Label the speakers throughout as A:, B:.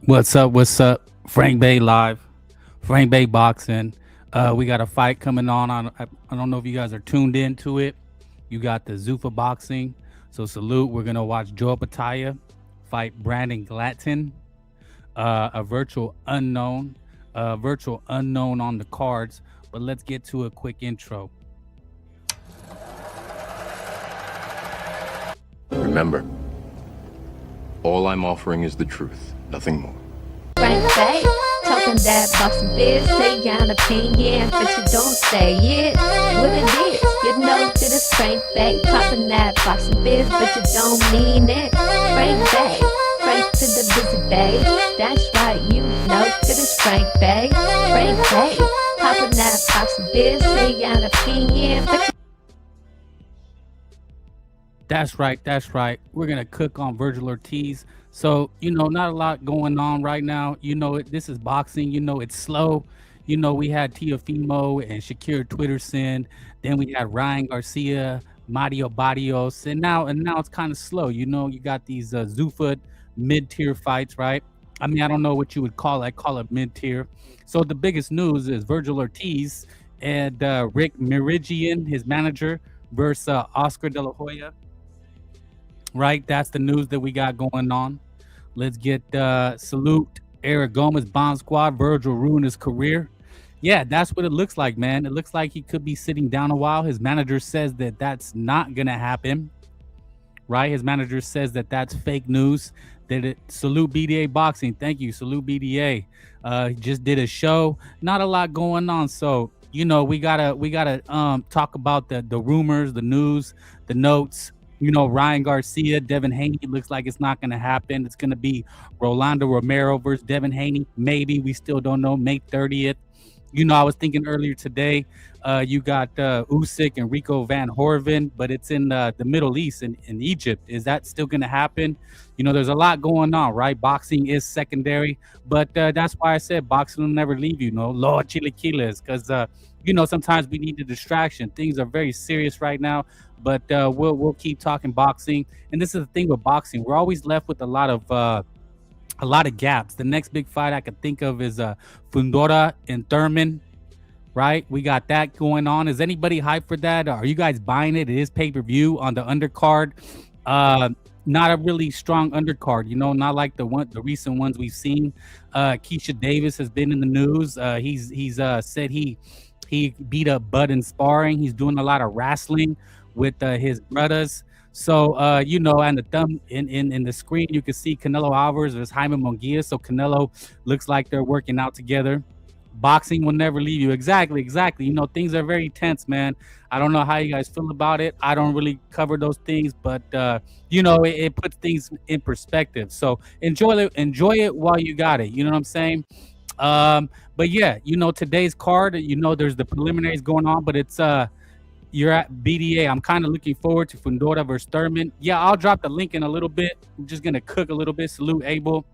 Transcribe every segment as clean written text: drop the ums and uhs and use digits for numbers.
A: What's up? What's up? Frank Bay live, Frank Bay boxing. We got a fight coming on. I don't know if you guys are tuned into it. You got the Zuffa boxing. So salute. We're gonna watch Joe Pataya fight Brandon Glatton, a virtual unknown on the cards. But let's get to a quick intro.
B: Remember, all I'm offering is the truth, nothing more.
C: Frank Bay, talking that boxing biz, say your opinion, but you don't say it. What it is, you know that it's Frank Bay, talking that boxing biz, but you don't mean it. Frank Bay, Frank to the busy bay, that's right, you know that it's Frank Bay. Frank Bay, talking that boxing biz, say your opinion, but
A: That's right. That's right. We're gonna cook on Vergil Ortiz. So not a lot going on right now. This is boxing. It's slow. We had Tiafimo and Shakir Twitterson. Then we had Ryan Garcia, Mario Barrios, and now it's kind of slow. You got these Zuffa mid-tier fights, right? I mean, I don't know what you would call it. I call it mid-tier. So the biggest news is Vergil Ortiz and Rick Meridian, his manager, versus Oscar De La Hoya. Right, that's the news that we got going on. Let's get salute Eric Gomez, Bomb Squad. Virgil ruined his career. Yeah, that's what it looks like, man. It looks like he could be sitting down a while. His manager says that that's not gonna happen. Right, his manager says that that's fake news. Salute BDA Boxing. Thank you, salute BDA. He just did a show. Not a lot going on, so we gotta talk about the rumors, the news, the notes. Ryan Garcia, Devin Haney, looks like it's not going to happen. It's going to be Rolando Romero versus Devin Haney. Maybe, we still don't know. May 30th. I was thinking earlier today, you got Usyk and Rico Van Horven, but it's in the Middle East, in Egypt. Is that still going to happen? There's a lot going on, right? Boxing is secondary, but that's why I said boxing will never leave you, Lord Chilaquiles, because sometimes we need the distraction. Things are very serious right now, but we'll keep talking boxing. And this is the thing with boxing: we're always left with a lot of gaps. The next big fight I could think of is Fundora and Thurman. Right, we got that going on. Is anybody hyped for that? Are you guys buying it? It is pay-per-view on the undercard. Not a really strong undercard, not like the recent ones we've seen. Keisha Davis has been in the news. He's said he beat up Bud in sparring. He's doing a lot of wrestling with his brothers. So and the thumb in the screen, you can see Canelo Alvarez versus Jaime Munguia. So Canelo looks like they're working out together. Boxing will never leave you. Exactly. Things are very tense, man. I don't know how you guys feel about it. I don't really cover those things, but it puts things in perspective. So enjoy it while you got it. You know what I'm saying? But yeah, today's card, there's the preliminaries going on, but it's you're at BDA. I'm kind of looking forward to Fundora versus Thurman. Yeah, I'll drop the link in a little bit. I'm just gonna cook a little bit. Salute Abel.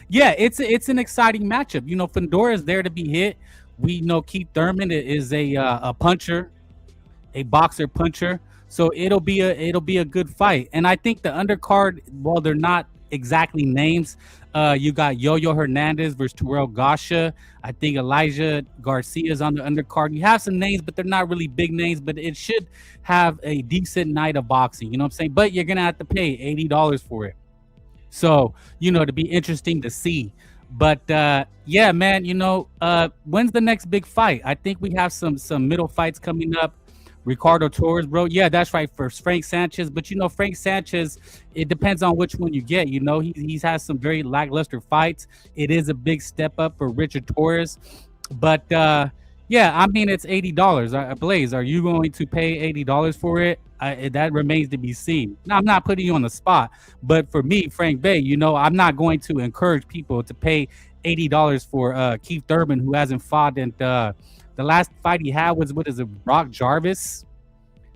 A: Yeah, it's an exciting matchup. Fundora is there to be hit. We know Keith Thurman is a puncher, a boxer puncher. So it'll be a good fight. And I think the undercard, while they're not exactly names, you got Yo-Yo Hernandez versus Terrell Gasha. I think Elijah Garcia is on the undercard. You have some names, but they're not really big names. But it should have a decent night of boxing. You know what I'm saying? But you're gonna have to pay $80 for it. So, to be interesting to see. But yeah, man, when's the next big fight? I think we have some middle fights coming up. Ricardo Torres, bro. Yeah, that's right, for Frank Sanchez. But Frank Sanchez, it depends on which one you get. He's has some very lackluster fights. It is a big step up for Richard Torres. But yeah, I mean, it's $80. Blaze, are you going to pay $80 for it? That remains to be seen. Now, I'm not putting you on the spot, but for me, Frank Bay, I'm not going to encourage people to pay $80 for Keith Thurman, who hasn't fought. And the last fight he had was with Brock Jarvis.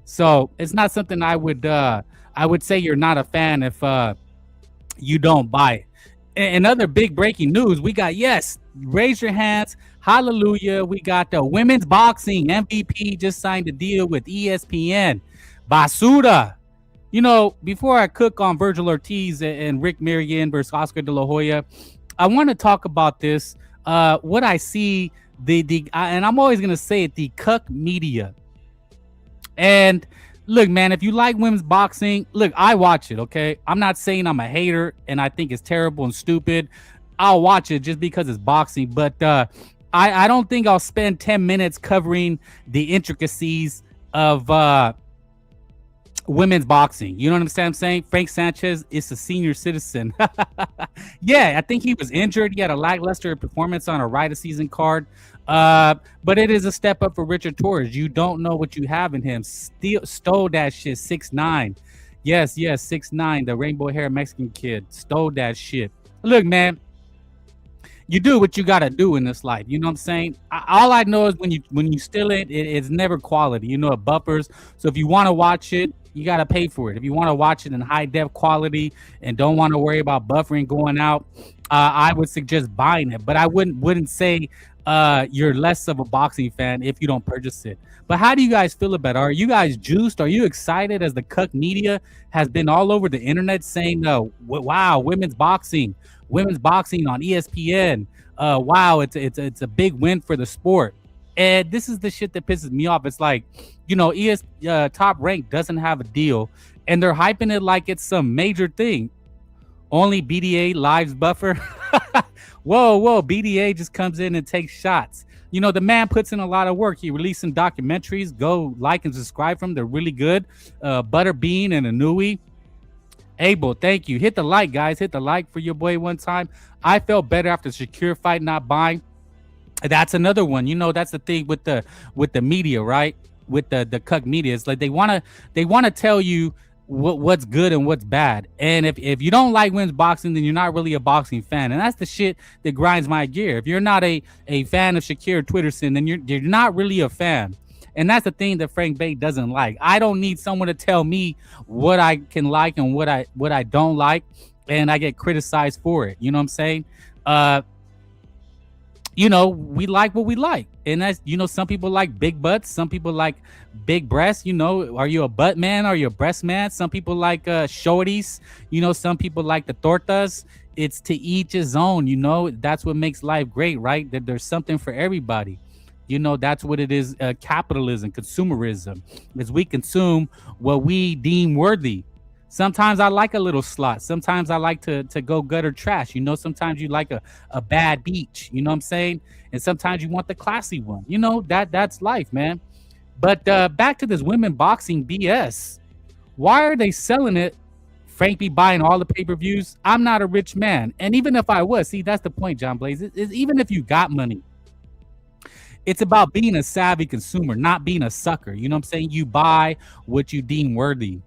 A: So it's not something I would say you're not a fan if you don't buy it. And other big breaking news, we got, yes, raise your hands, hallelujah. We got the women's boxing MVP just signed a deal with ESPN. Basura. Before I cook on Vergil Ortiz and Rick Meridian versus Oscar De La Hoya, I want to talk about this. What I see, and I'm always gonna say it, the cuck media. And look, man, if you like women's boxing, look, I watch it. Okay, I'm not saying I'm a hater and I think it's terrible and stupid. I'll watch it just because it's boxing, but I don't think I'll spend 10 minutes covering the intricacies of women's boxing. You know what I'm saying? Frank Sanchez is a senior citizen. Yeah, I think he was injured. He had a lackluster performance on a right of season card. But it is a step up for Richard Torres. You don't know what you have in him. Stole that shit. 6'9". Yes, 6'9". The rainbow hair Mexican kid stole that shit. Look, man, you do what you gotta do in this life. You know what I'm saying? All I know is when you steal it, it's never quality. You know, it buffers. So if you want to watch it, you gotta pay for it. If you want to watch it in high def quality and don't want to worry about buffering going out, I would suggest buying it. But I wouldn't say you're less of a boxing fan if you don't purchase it. But how do you guys feel about it? Are you guys juiced? Are you excited as the cuck media has been all over the internet saying, wow, women's boxing on ESPN. Wow, it's a big win for the sport. And this is the shit that pisses me off. It's like, you know, Top Rank doesn't have a deal, and they're hyping it like it's some major thing. Only BDA lives buffer. Whoa, BDA just comes in and takes shots. You know, the man puts in a lot of work. He released some documentaries. Go like and subscribe from them. They're really good. Butterbean and Anui. Abel, thank you. Hit the like, guys. Hit the like for your boy one time. I felt better after Shakir fight not buying. That's another one. You know, that's the thing with the media, right? With the cuck media. It's like they wanna tell you what's good and what's bad. And if you don't like women's boxing, then you're not really a boxing fan. And that's the shit that grinds my gear. If you're not a fan of Shakir Twitterson, then you're not really a fan. And that's the thing that Frank Bate doesn't like. I don't need someone to tell me what I can like and what I don't like, and I get criticized for it. You know what I'm saying? You know, we like what we like. And that's, you know, some people like big butts, some people like big breasts. You know, are you a butt man? Are you a breast man? Some people like shorties. You know, some people like the tortas. It's to each his own. You know, that's what makes life great, right? That there's something for everybody. You know, that's what it is. Capitalism, consumerism, is we consume what we deem worthy. Sometimes I like a little slot. Sometimes I like to go gutter trash. You know, sometimes you like a bad beach. You know what I'm saying? And sometimes you want the classy one. You know, that's life, man. But back to this women boxing BS. Why are they selling it? Frank be buying all the pay-per-views. I'm not a rich man. And even if I was, see, that's the point, John Blaze. Even if you got money, it's about being a savvy consumer, not being a sucker. You know what I'm saying? You buy what you deem worthy.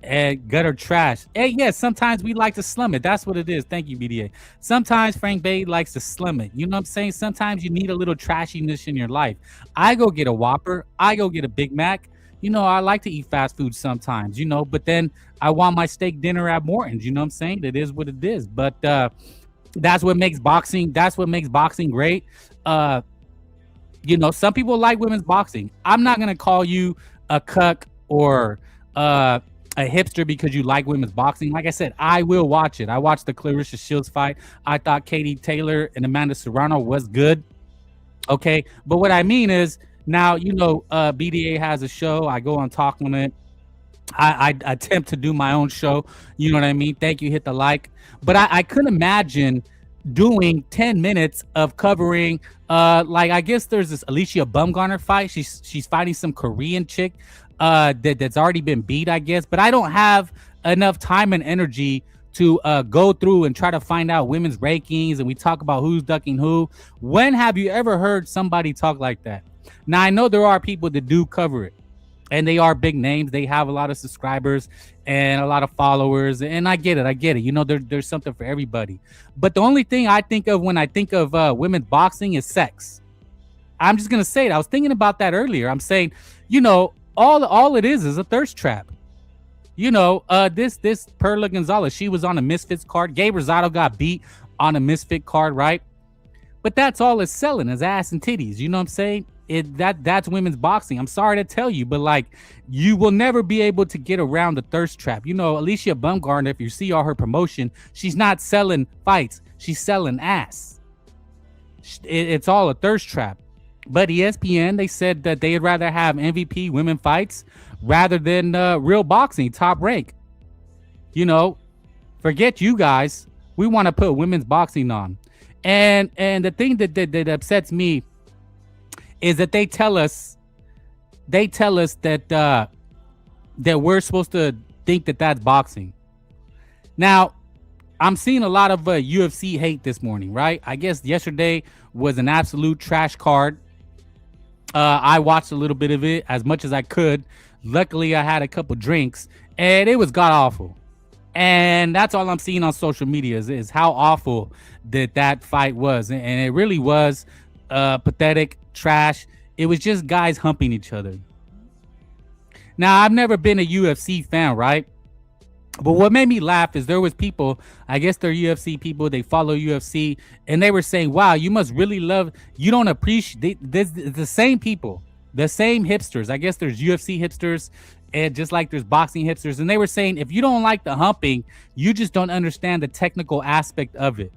A: And gutter trash. Hey, yes, sometimes we like to slum it. That's what it is. Thank you, BDA. Sometimes Frank Bate likes to slum it. You know what I'm saying? Sometimes you need a little trashiness in your life. I go get a Whopper. I go get a Big Mac. You know, I like to eat fast food sometimes, you know, but then I want my steak dinner at Morton's. You know what I'm saying? It is what it is. But that's what makes boxing. That's what makes boxing great. You know, some people like women's boxing. I'm not gonna call you a cuck or a hipster because you like women's boxing. Like I said, I will watch it. I watched the Clarissa Shields fight. I thought Katie Taylor and Amanda Serrano was good. Okay, but what I mean is now, you know, BDA has a show. I go on Talk on it. I attempt to do my own show. You know what I mean? Thank you. Hit the like. But I couldn't imagine doing 10 minutes of covering like, I guess there's this Alicia Bumgarner fight. She's fighting some Korean chick that's already been beat, I guess. But I don't have enough time and energy to go through and try to find out women's rankings, and we talk about who's ducking who. When have you ever heard somebody talk like that? Now, I know there are people that do cover it, and they are big names. They have a lot of subscribers and a lot of followers, and I get it. You know, there's something for everybody. But the only thing I think of when I think of women's boxing is sex. I'm just gonna say it. I was thinking about that earlier. I'm saying, you know, all it is a thirst trap. You know, this Perla Gonzalez, she was on a Misfits card. Gabe Rosado got beat on a Misfit card, right? But that's all it's selling is ass and titties. You know what I'm saying? that's women's boxing. I'm sorry to tell you, but like you will never be able to get around the thirst trap. You know, Alicia Bumgarner, if you see all her promotion, she's not selling fights, she's selling ass. It's all a thirst trap. But ESPN, they said that they'd rather have MVP women fights rather than real boxing, top rank. You know, forget you guys. We want to put women's boxing on. And the thing that upsets me is that they tell us that we're supposed to think that that's boxing. Now, I'm seeing a lot of UFC hate this morning, right? I guess yesterday was an absolute trash card. I watched a little bit of it, as much as I could. Luckily, I had a couple drinks, and it was god awful. And that's all I'm seeing on social media is how awful that fight was. And it really was pathetic, trash. It was just guys humping each other. Now, I've never been a UFC fan, right? But what made me laugh is there was people, I guess they're UFC people, they follow UFC, and they were saying, wow, you must really love, you don't appreciate, this the same people, the same hipsters. I guess there's UFC hipsters, and just like there's boxing hipsters, and they were saying, if you don't like the humping, you just don't understand the technical aspect of it.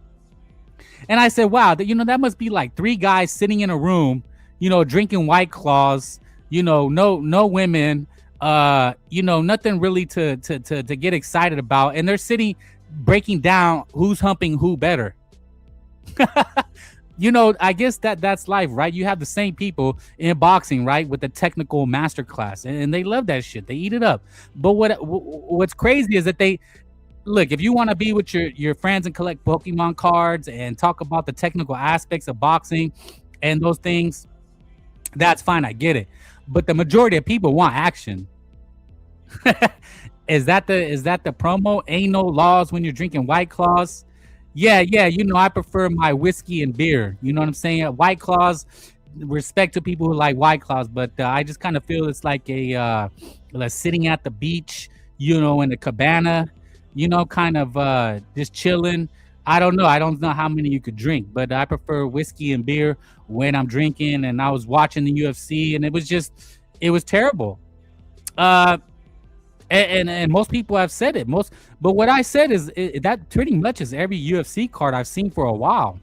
A: And I said, wow, that must be like three guys sitting in a room, drinking White Claws, no women, nothing really to get excited about, and they're sitting breaking down who's humping who better. I guess that's life, right? You have the same people in boxing, right, with the technical masterclass, and they love that shit. They eat it up. But what's crazy is that they look, if you want to be with your friends and collect Pokemon cards and talk about the technical aspects of boxing and those things, that's fine. I get it. But the majority of people want action. Is that the promo? Ain't no laws when you're drinking White Claws. Yeah, I prefer my whiskey and beer. You know what I'm saying? White Claws, respect to people who like White Claws, but I just kind of feel it's like a sitting at the beach, in a cabana, kind of just chilling. I don't know how many you could drink, but I prefer whiskey and beer when I'm drinking. And I was watching the UFC, and it was terrible. And most people have said it. But what I said is that pretty much is every UFC card I've seen for a while.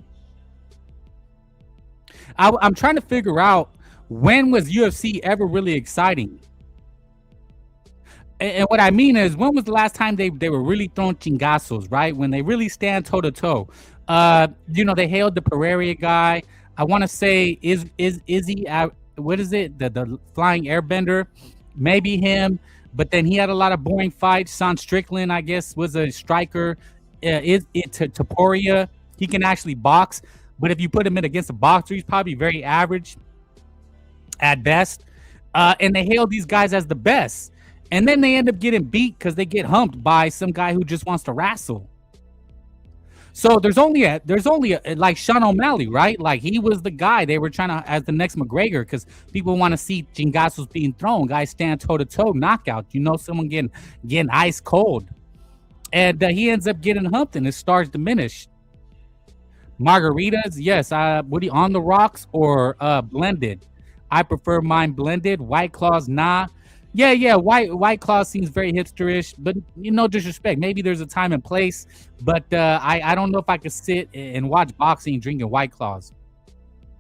A: I'm trying to figure out, when was UFC ever really exciting? And what I mean is, when was the last time they were really throwing chingazos, right? When they really stand toe to toe. They hailed the Pereira guy. I want to say is he what is it? The flying airbender, maybe him. But then he had a lot of boring fights. Son Strickland, I guess, was a striker. Topuria, he can actually box. But if you put him in against a boxer, he's probably very average at best. And they hail these guys as the best. And then they end up getting beat because they get humped by some guy who just wants to wrestle. So there's only like Sean O'Malley, right? Like, he was the guy they were trying to as the next McGregor, because people want to see chingazos being thrown, guys stand toe to toe, knockout. Someone getting ice cold, and he ends up getting humped, and his stars diminish. Margaritas, yes. What on the rocks or blended? I prefer mine blended. White Claws, nah. Yeah. White Claw seems very hipsterish, but no disrespect. Maybe there's a time and place, but I don't know if I could sit and watch boxing drinking White Claws.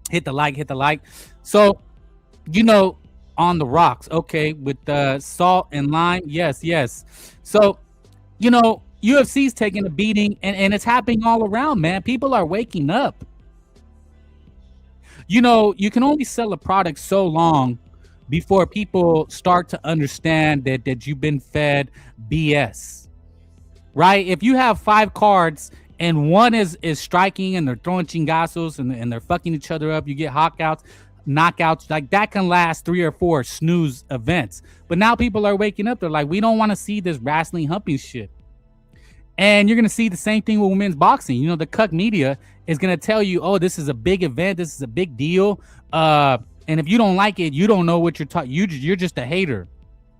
A: Hit the like. So, on the rocks, okay, with salt and lime, yes. So, UFC's taking a beating, and it's happening all around, man. People are waking up. You can only sell a product so long before people start to understand that you've been fed BS, right? If you have 5 cards and one is striking and they're throwing chingazos and they're fucking each other up, you get knockouts, like that can last 3 or 4 snooze events. But now people are waking up. They're like, we don't want to see this wrestling humping shit. And you're going to see the same thing with women's boxing. The cuck media is going to tell you, oh, this is a big event. This is a big deal. And if you don't like it, you don't know what you're talking. You're just a hater.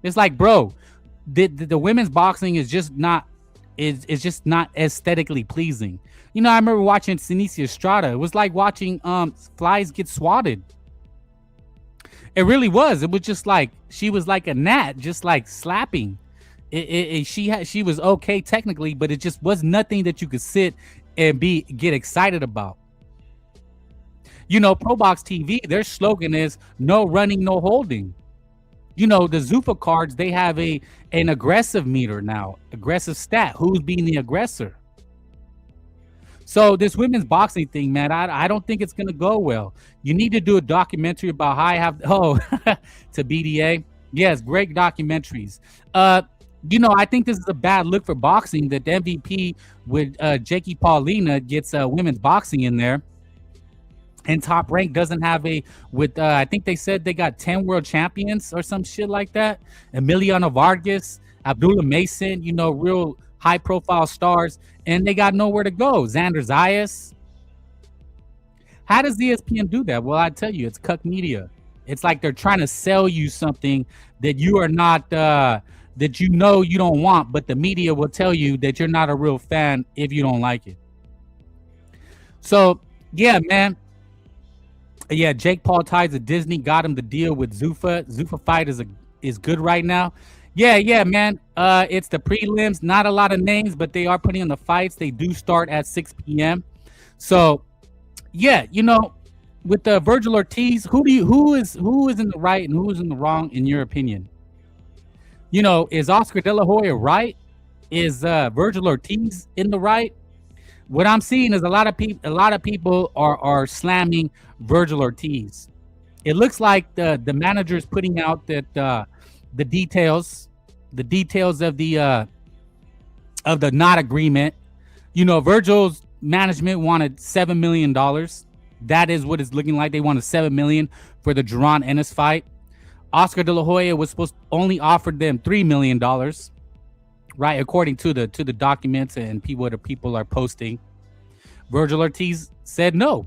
A: It's like, bro, the women's boxing is just not aesthetically pleasing. I remember watching Sinicia Estrada. It was like watching flies get swatted. It really was. It was just like she was like a gnat, just like slapping. She was okay technically, but it just was nothing that you could sit and get excited about. Pro Box TV, their slogan is no running, no holding. The Zuffa cards, they have an aggressive meter now, aggressive stat. Who's being the aggressor? So this women's boxing thing, man, I don't think it's gonna go well. You need to do a documentary about how I have to BDA. Yes, great documentaries. I think this is a bad look for boxing that the MVP with Jakey Paulina gets women's boxing in there. And Top Rank doesn't have I think they said they got 10 world champions or some shit like that. Emiliano Vargas, Abdullah Mason, real high profile stars, and they got nowhere to go. Xander Zayas. How does ESPN do that? Well, I tell you, it's cuck media. It's like they're trying to sell you something that you are not, that you don't want, but the media will tell you that you're not a real fan if you don't like it. So, yeah, man. Yeah, Jake Paul ties to Disney, got him the deal with Zuffa. Zuffa fight is good right now. Yeah, man. It's the prelims. Not a lot of names, but they are putting on the fights. They do start at 6 p.m. So, yeah, with the Vergil Ortiz, who is in the right and who is in the wrong in your opinion? Is Oscar De La Hoya right? Is Vergil Ortiz in the right? What I'm seeing is a lot of people are slamming Vergil Ortiz. It looks like the manager is putting out that the details of the not agreement. Vergil's management wanted $7 million. That is what it's looking like. They wanted $7 million for the Jaron Ennis fight. Oscar De La Hoya was supposed to only offer them $3 million, right? According to the documents and what the people are posting. Vergil Ortiz said no.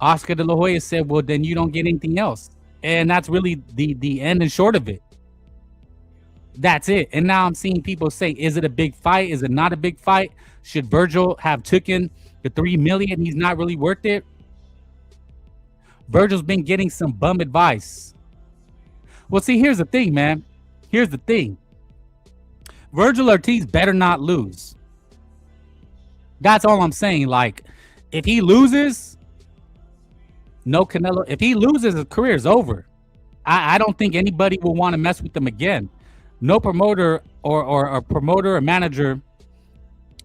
A: Oscar De La Hoya said, well, then you don't get anything else. And that's really the end and short of it. That's it. And now I'm seeing people say, is it a big fight? Is it not a big fight? Should Vergil have taken the $3 million? He's not really worth it. Vergil's been getting some bum advice. Well, see, here's the thing, man. Here's the thing. Vergil Ortiz better not lose. That's all I'm saying. Like, if he loses, no Canelo. If he loses, his career is over. I don't think anybody will want to mess with him again. No promoter or promoter or manager,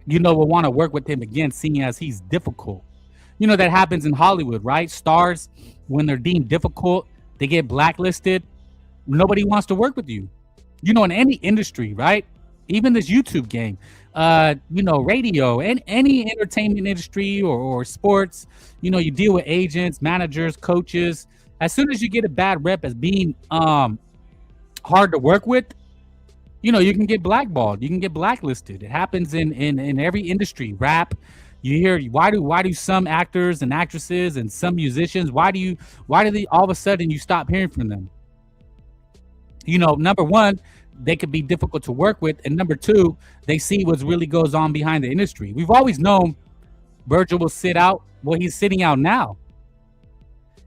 A: will want to work with him again, seeing as he's difficult. That happens in Hollywood, right? Stars, when they're deemed difficult, they get blacklisted. Nobody wants to work with you. In any industry, right? Even this YouTube game, radio and any entertainment industry or sports, you deal with agents, managers, coaches. As soon as you get a bad rep as being hard to work with, you can get blackballed. You can get blacklisted. It happens in every industry. Rap, you hear why do some actors and actresses and some musicians, why do they all of a sudden you stop hearing from them? Number one, they could be difficult to work with, and number two, they see what really goes on behind the industry. We've always known Vergil will sit out. Well, he's sitting out now.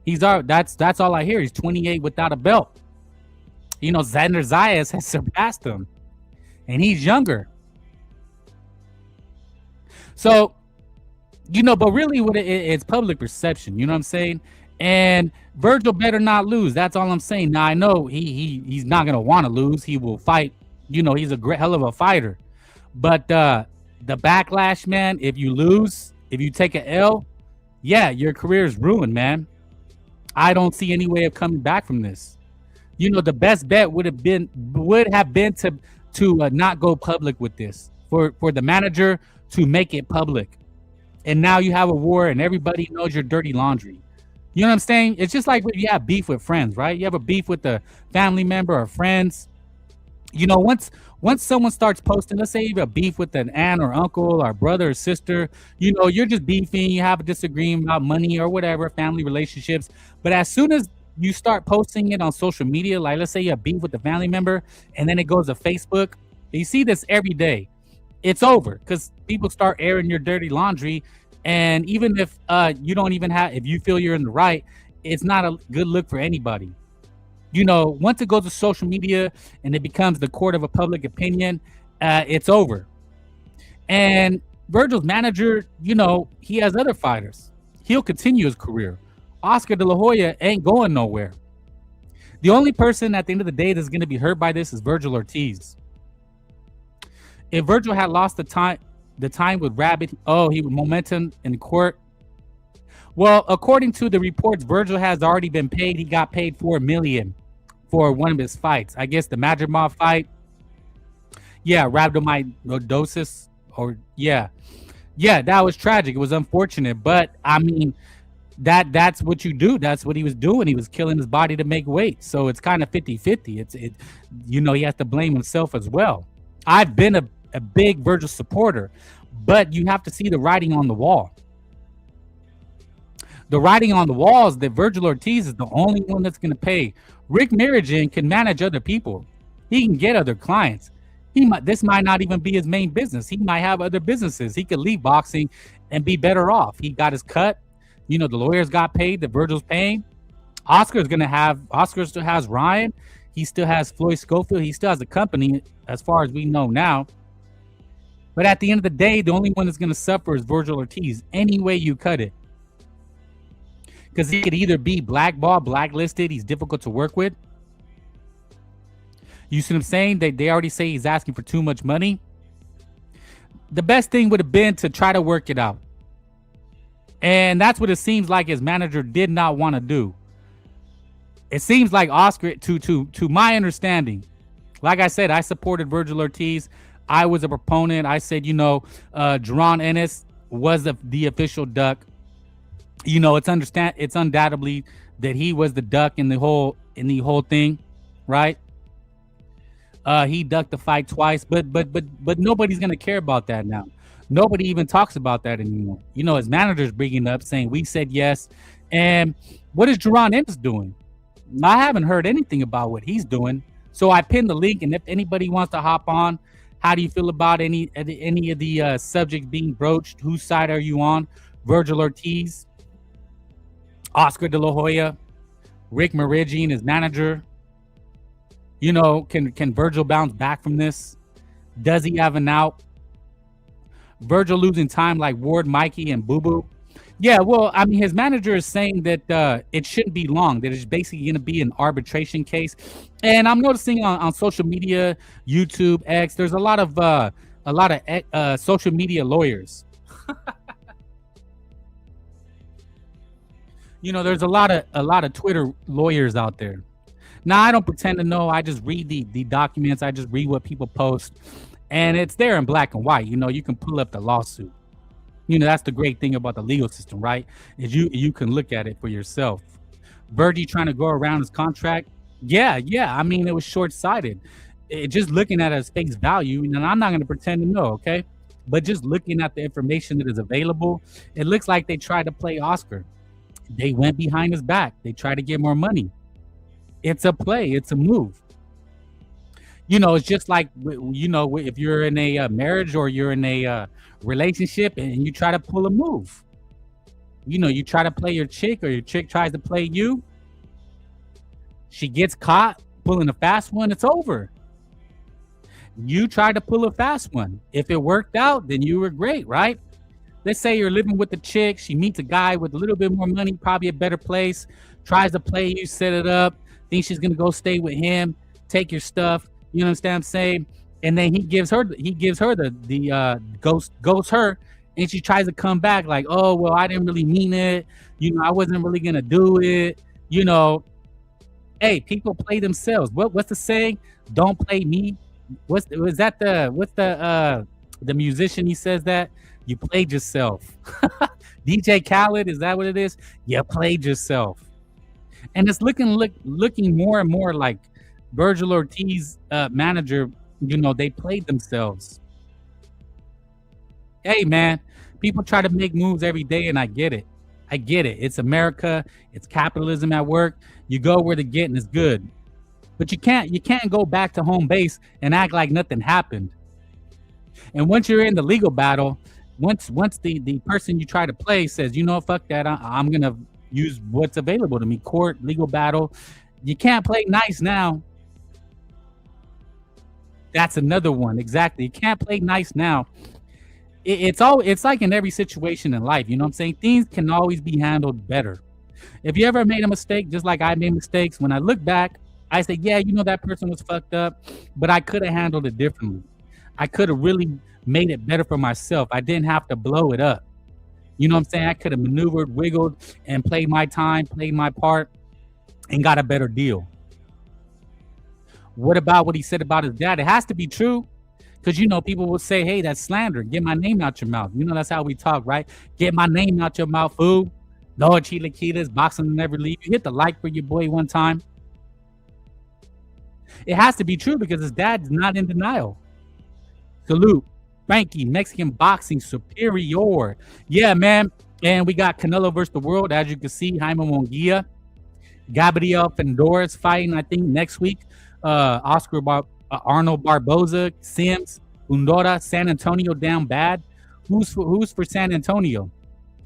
A: That's all I hear. He's 28 without a belt. Xander Zayas has surpassed him, and he's younger. So, but really, it's public perception. You know what I'm saying? And Vergil better not lose. That's all I'm saying. Now I know he's not gonna want to lose. He will fight. He's a great hell of a fighter. But the backlash, man. If you lose, if you take an L, yeah, your career is ruined, man. I don't see any way of coming back from this. The best bet would have been to not go public with this. For the manager to make it public. And now you have a war, and everybody knows your dirty laundry. You know what I'm saying? It's just like when you have beef with friends, right? You have a beef with a family member or friends. Once someone starts posting, let's say you have a beef with an aunt or uncle or brother or sister, you're just beefing, you have a disagreement about money or whatever, family relationships. But as soon as you start posting it on social media, like let's say you have beef with a family member and then it goes to Facebook, you see this every day. It's over because people start airing your dirty laundry. And even if you don't even have, if you feel you're in the right, it's not a good look for anybody. Once it goes to social media and it becomes the court of a public opinion, it's over. And Vergil's manager, he has other fighters. He'll continue his career. Oscar De La Hoya ain't going nowhere. The only person at the end of the day that's going to be hurt by this is Vergil Ortiz. If Vergil had lost the time with Rabbit, he would momentum in court. Well, according to the reports, Vergil has already been paid. He got paid $4 million for one of his fights. I guess the Madrimov fight. Yeah, rhabdomyolysis, that was tragic. It was unfortunate, but I mean, that's what you do. That's what he was doing. He was killing his body to make weight. So it's kind of 50-50. He has to blame himself as well. I've been a big Vergil supporter, but you have to see the writing on the wall. The writing on the wall is that Vergil Ortiz is the only one that's going to pay. Rick Mirigian can manage other people. He can get other clients. This might not even be his main business. He might have other businesses. He could leave boxing and be better off. He got his cut. The lawyers got paid that Vergil's paying. Oscar still has Ryan. He still has Floyd Schofield. He still has a company as far as we know now. But at the end of the day, the only one that's going to suffer is Vergil Ortiz, any way you cut it. Because he could either be blackballed, blacklisted, he's difficult to work with. You see what I'm saying? They already say he's asking for too much money. The best thing would have been to try to work it out. And that's what it seems like his manager did not want to do. It seems like Oscar, to my understanding, like I said, I supported Vergil Ortiz. I was a proponent. I said, Jaron Ennis was the official duck. It's undoubtedly that he was the duck in the whole thing, right? He ducked the fight twice, but nobody's gonna care about that now. Nobody even talks about that anymore. His manager's bringing it up, saying we said yes. And what is Jaron Ennis doing? I haven't heard anything about what he's doing. So I pinned the link, and if anybody wants to hop on, how do you feel about any of the subjects being broached? Whose side are you on? Vergil Ortiz, Oscar De La Hoya, Rick Mirigian, his manager. Can Vergil bounce back from this? Does he have an out? Vergil losing time like Ward, Mikey, and Boo Boo. Yeah, well, I mean, his manager is saying that it shouldn't be long, that it's basically going to be an arbitration case. And I'm noticing on social media, YouTube, X, there's a lot of social media lawyers. There's a lot of Twitter lawyers out there. Now, I don't pretend to know. I just read the documents. I just read what people post, and it's there in black and white. You can pull up the lawsuit. That's the great thing about the legal system, right? Is you can look at it for yourself. Vergil trying to go around his contract. Yeah. I mean, it was short-sighted. Just looking at it as face value, and I'm not going to pretend to know, okay? But just looking at the information that is available, it looks like they tried to play Oscar. They went behind his back. They tried to get more money. It's a play. It's a move. It's just like, if you're in a marriage or you're in a relationship and you try to pull a move. You try to play your chick or your chick tries to play you. She gets caught pulling a fast one. It's over. You try to pull a fast one. If it worked out, then you were great, right? Let's say you're living with a chick. She meets a guy with a little bit more money, probably a better place, tries to play you, set it up, thinks she's going to go stay with him, take your stuff. You understand what I'm saying? And then he gives her the ghosts her, and she tries to come back like, oh, well, I didn't really mean it. I wasn't really going to do it. Hey, people play themselves. What's the saying? Don't play me. What's the musician? He says that you played yourself. DJ Khaled, is that what it is? You played yourself. And it's looking more and more like Vergil Ortiz manager, they played themselves. Hey man, people try to make moves every day, and I get it. It's America, it's capitalism at work. You go where the getting is good. But you can't go back to home base and act like nothing happened. And once you're in the legal battle, once the person you try to play says, fuck that, I'm gonna use what's available to me, court, legal battle, You can't play nice now. That's another one. Exactly. You can't play nice now. It's like in every situation in life, you know what I'm saying? Things can always be handled better. If you ever made a mistake, just like I made mistakes, when I look back, I say, yeah, that person was fucked up, but I could have handled it differently. I could have really made it better for myself. I didn't have to blow it up. You know what I'm saying? I could have maneuvered, wiggled, and played my time, played my part, and got a better deal. What about what he said about his dad? It has to be true. Because, people will say, hey, that's slander. Get my name out your mouth. That's how we talk, right? Get my name out your mouth, fool. No chilaquiles, boxing will never leave. You hit the like for your boy one time. It has to be true because his dad's not in denial. Salute. Frankie, Mexican boxing superior. Yeah, man. And we got Canelo versus the world. As you can see, Jaime Munguia. Gabriel Fendor's fighting, I think, next week. Arnold Barboza, Sims, Undora, San Antonio down bad. Who's for San Antonio?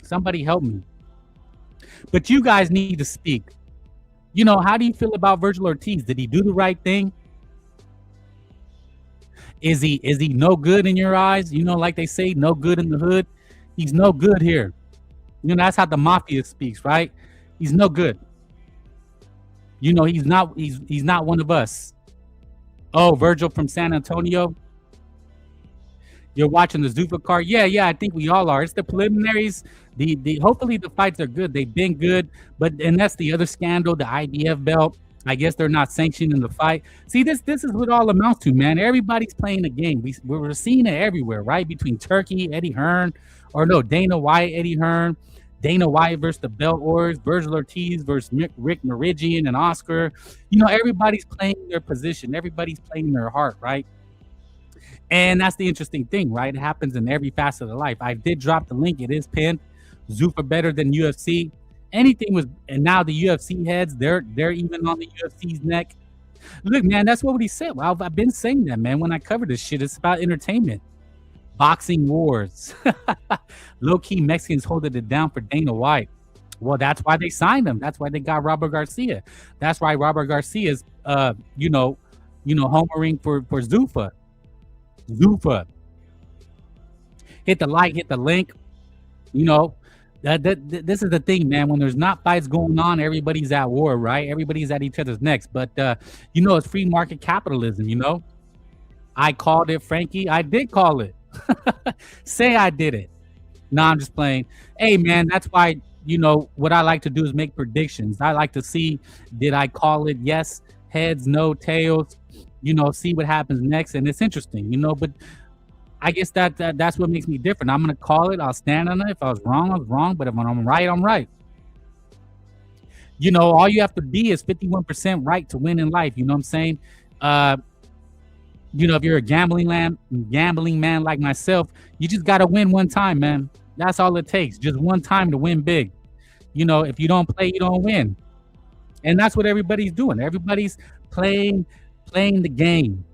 A: Somebody help me. But you guys need to speak. How do you feel about Vergil Ortiz? Did he do the right thing? Is he no good in your eyes? Like they say, no good in the hood. He's no good here. That's how the mafia speaks, right? He's no good. He's not one of us. Oh, Vergil from San Antonio. You're watching the Zuffa card. Yeah, I think we all are. It's the preliminaries. The hopefully the fights are good. They've been good, and that's the other scandal, the IBF belt. I guess they're not sanctioning the fight. See, this is what it all amounts to, man. Everybody's playing a game. We're seeing it everywhere, right? Between Turkey, Eddie Hearn, Dana White, Eddie Hearn, Dana White versus the Belt Wars, Vergil Ortiz versus Rick Meridian and Oscar. Everybody's playing their position. Everybody's playing their heart, right? And that's the interesting thing, right? It happens in every facet of life. I did drop the link. It is pinned. Zuffa better than UFC. Anything was, and now the UFC heads, they're even on the UFC's neck. Look, man, that's what he said. Well, I've been saying that, man. When I cover this shit, it's about entertainment. Boxing wars. Low-key Mexicans holding it down for Dana White. Well, that's why they signed him. That's why they got Robert Garcia. That's why Robert Garcia's homering for Zuffa. Zuffa. Hit the like, hit the link. This is the thing, man. When there's not fights going on, everybody's at war, right? Everybody's at each other's necks. But it's free market capitalism, I called it, Frankie. I did call it. Say I did it. No, I'm just playing. Hey, man, that's why, what I like to do is make predictions. I like to see, did I call it? Yes, heads, no, tails, see what happens next. And it's interesting, but I guess that's what makes me different. I'm going to call it. I'll stand on it. If I was wrong, I was wrong. But if I'm right, I'm right. All you have to be is 51% right to win in life. You know what I'm saying? If you're a gambling man like myself, you just got to win one time, man. That's all it takes. Just one time to win big. If you don't play, you don't win. And that's what everybody's doing. Everybody's playing the game.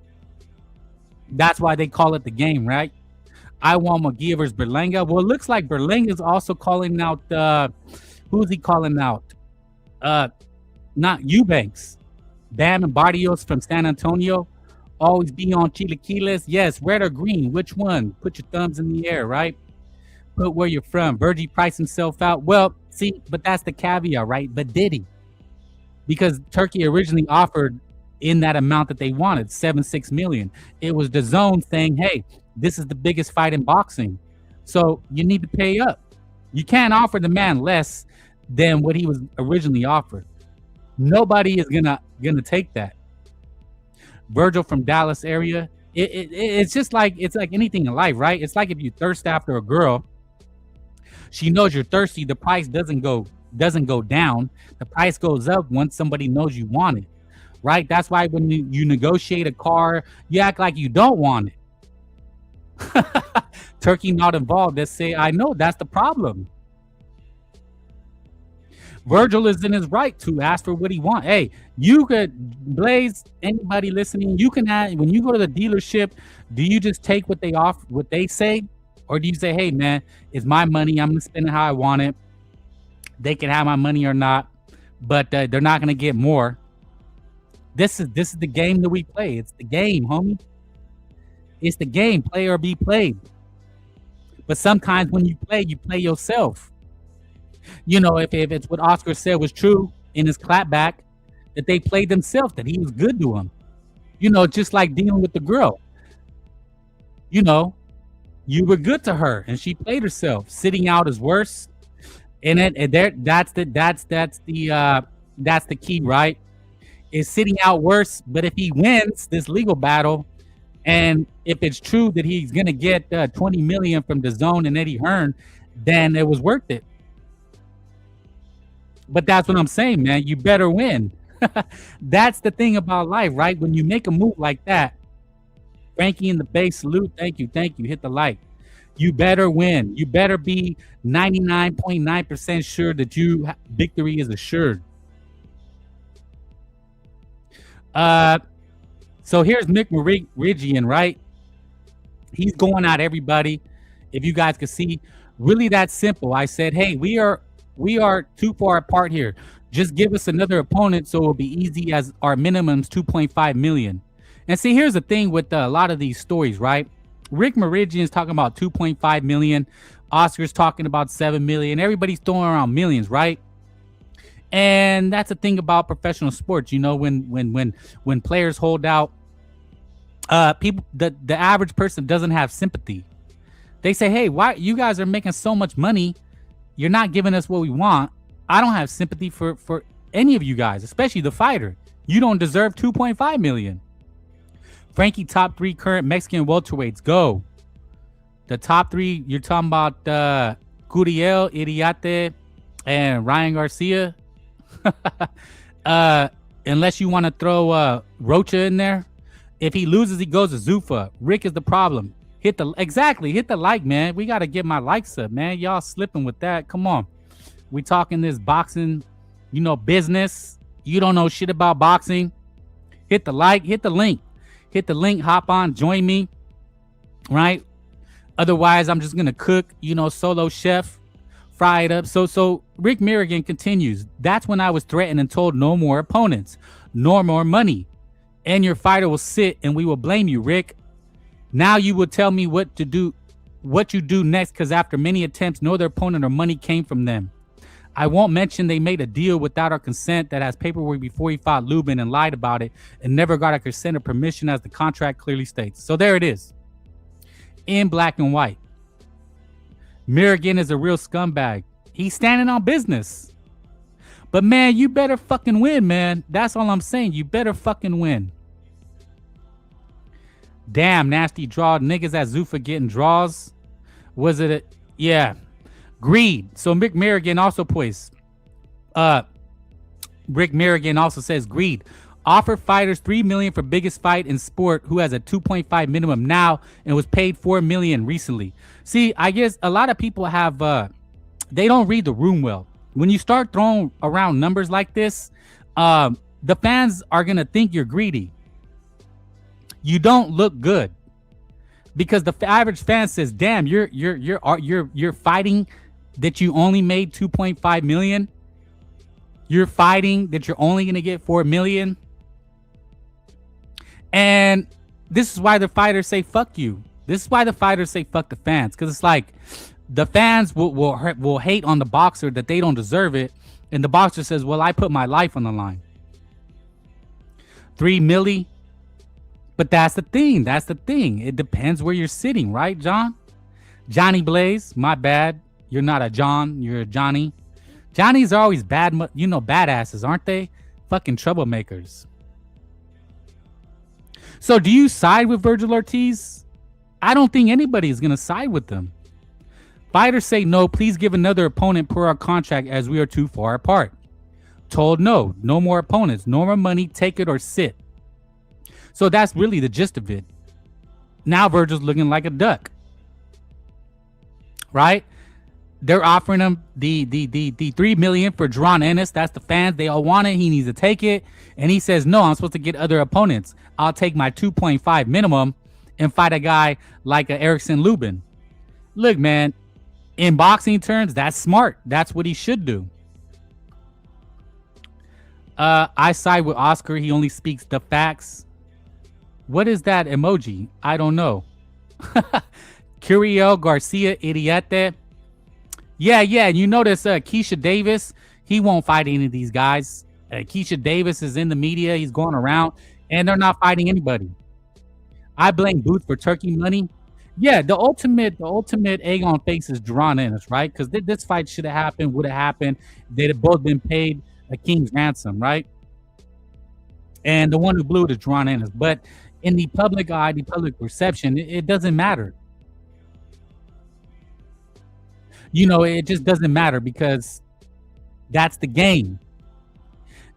A: That's why they call it the game, right? I want Munguia versus Berlanga. Well, it looks like Berlanga is also calling out, who's he calling out? Not Eubanks. Bam and Barrios from San Antonio. Always be on chilaquiles. Yes, red or green. Which one? Put your thumbs in the air, right? Put where you're from. Vergil priced himself out. Well, see, but that's the caveat, right? But did he? Because Turkey originally offered in that amount that they wanted, 7.6 million. It was the zone saying, hey, this is the biggest fight in boxing. So you need to pay up. You can't offer the man less than what he was originally offered. Nobody is gonna take that. Vergil from Dallas area. It's just like, it's like anything in life, right? It's like if you thirst after a girl, she knows you're thirsty. The price doesn't go down. The price goes up once somebody knows you want it, right? That's why when you negotiate a car, you act like you don't want it. Turkey not involved. They say, I know, that's the problem. Vergil is in his right to ask for what he wants. Hey, you could, Blaze, anybody listening, you can add, when you go to the dealership, do you just take what they offer, what they say? Or do you say, hey, man, it's my money. I'm going to spend it how I want it. They can have my money or not, but they're not going to get more. This is the game that we play. It's the game, homie. It's the game. Play or be played. But sometimes when you play yourself. You know, if it's what Oscar said was true in his clapback, that they played themselves, that he was good to them. You know, just like dealing with the girl. You know, you were good to her and she played herself. Sitting out is worse. And there that's the key, right? Is sitting out worse, but if he wins this legal battle, and if it's true that he's gonna get 20 million from the zone and Eddie Hearn, then it was worth it. But that's what I'm saying, man. You better win. That's the thing about life, right? When you make a move like that, Frankie in the base, salute, thank you, hit the like. You better win. You better be 99.9% sure that victory is assured. So here's Mick Merigian, right? He's going at everybody. If you guys can see, really that simple. I said, hey, we are too far apart here. Just give us another opponent so it'll be easy, as our minimum's 2.5 million. And see, here's the thing with a lot of these stories, right? Rick Meridian's talking about 2.5 million. Oscar's talking about 7 million. Everybody's throwing around millions, right? And that's the thing about professional sports. You know, when players hold out, people, the average person doesn't have sympathy. They say, hey, why you guys are making so much money? You're not giving us what we want. I don't have sympathy for any of you guys, especially the fighter. You don't deserve 2.5 million. Frankie, top 3 current Mexican welterweights. Go. The top 3, you're talking about Curiel, Iriarte, and Ryan Garcia. Unless you want to throw Rocha in there. If he loses, he goes to Zuffa. Rick is the problem. Hit the like, man. We got to get my likes up, man. Y'all slipping with that. Come on. We talking this boxing, you know, business. You don't know shit about boxing. Hit the like, hit the link. Hit the link, hop on, join me. Right? Otherwise, I'm just going to cook, you know, solo chef, fry it up. So Rick Merrigan continues. That's when I was threatened and told no more opponents, nor more money. And your fighter will sit and we will blame you, Rick. Now you will tell me what you do next, because after many attempts, no other opponent or money came from them. I won't mention they made a deal without our consent that has paperwork before he fought Lubin and lied about it and never got our consent or permission, as the contract clearly states. So there it is. In black and white. Merrigan is a real scumbag. He's standing on business. But man, you better fucking win, man. That's all I'm saying. You better fucking win. Damn, nasty draw. Niggas at Zuffa getting draws. Was it yeah. Greed. So Rick Merrigan also points. Rick Merrigan also says greed. Offer fighters $3 million for biggest fight in sport who has a 2.5 minimum now and was paid $4 million recently. See, I guess a lot of people have they don't read the room well. When you start throwing around numbers like this, the fans are gonna think you're greedy. You don't look good, because the average fan says, "Damn, you're fighting that you only made 2.5 million. You're fighting that you're only gonna get 4 million." And this is why the fighters say fuck you. This is why the fighters say fuck the fans, because it's like the fans will hate on the boxer that they don't deserve it, and the boxer says, "Well, I put my life on the line." 3 milli. But that's the thing. That's the thing. It depends where you're sitting, right, John? Johnny Blaze, my bad. You're not a John. You're a Johnny. Johnnies are always bad, you know, badasses, aren't they? Fucking troublemakers. So do you side with Vergil Ortiz? I don't think anybody is going to side with them. Fighters say no, please give another opponent per our contract as we are too far apart. Told no more opponents, no more money, take it or sit. So that's really the gist of it. Now Vergil's looking like a duck. Right? They're offering him the $3 million for Jaron Ennis. That's the fans. They all want it. He needs to take it. And he says, no, I'm supposed to get other opponents. I'll take my 2.5 minimum and fight a guy like a Erickson Lubin. Look, man, in boxing terms, that's smart. That's what he should do. I side with Oscar. He only speaks the facts. What is that emoji? I don't know. Curiel Garcia Idiate. Yeah. And you notice Keisha Davis, he won't fight any of these guys. Keisha Davis is in the media. He's going around, and they're not fighting anybody. I blame Boots for turkey money. Yeah, the ultimate egg on face is Duran Ennis, right? Because this fight should have happened, would have happened. They'd have both been paid a king's ransom, right? And the one who blew it is Duran Ennis. But in the public eye, the public perception, it doesn't matter. It just doesn't matter because that's the game.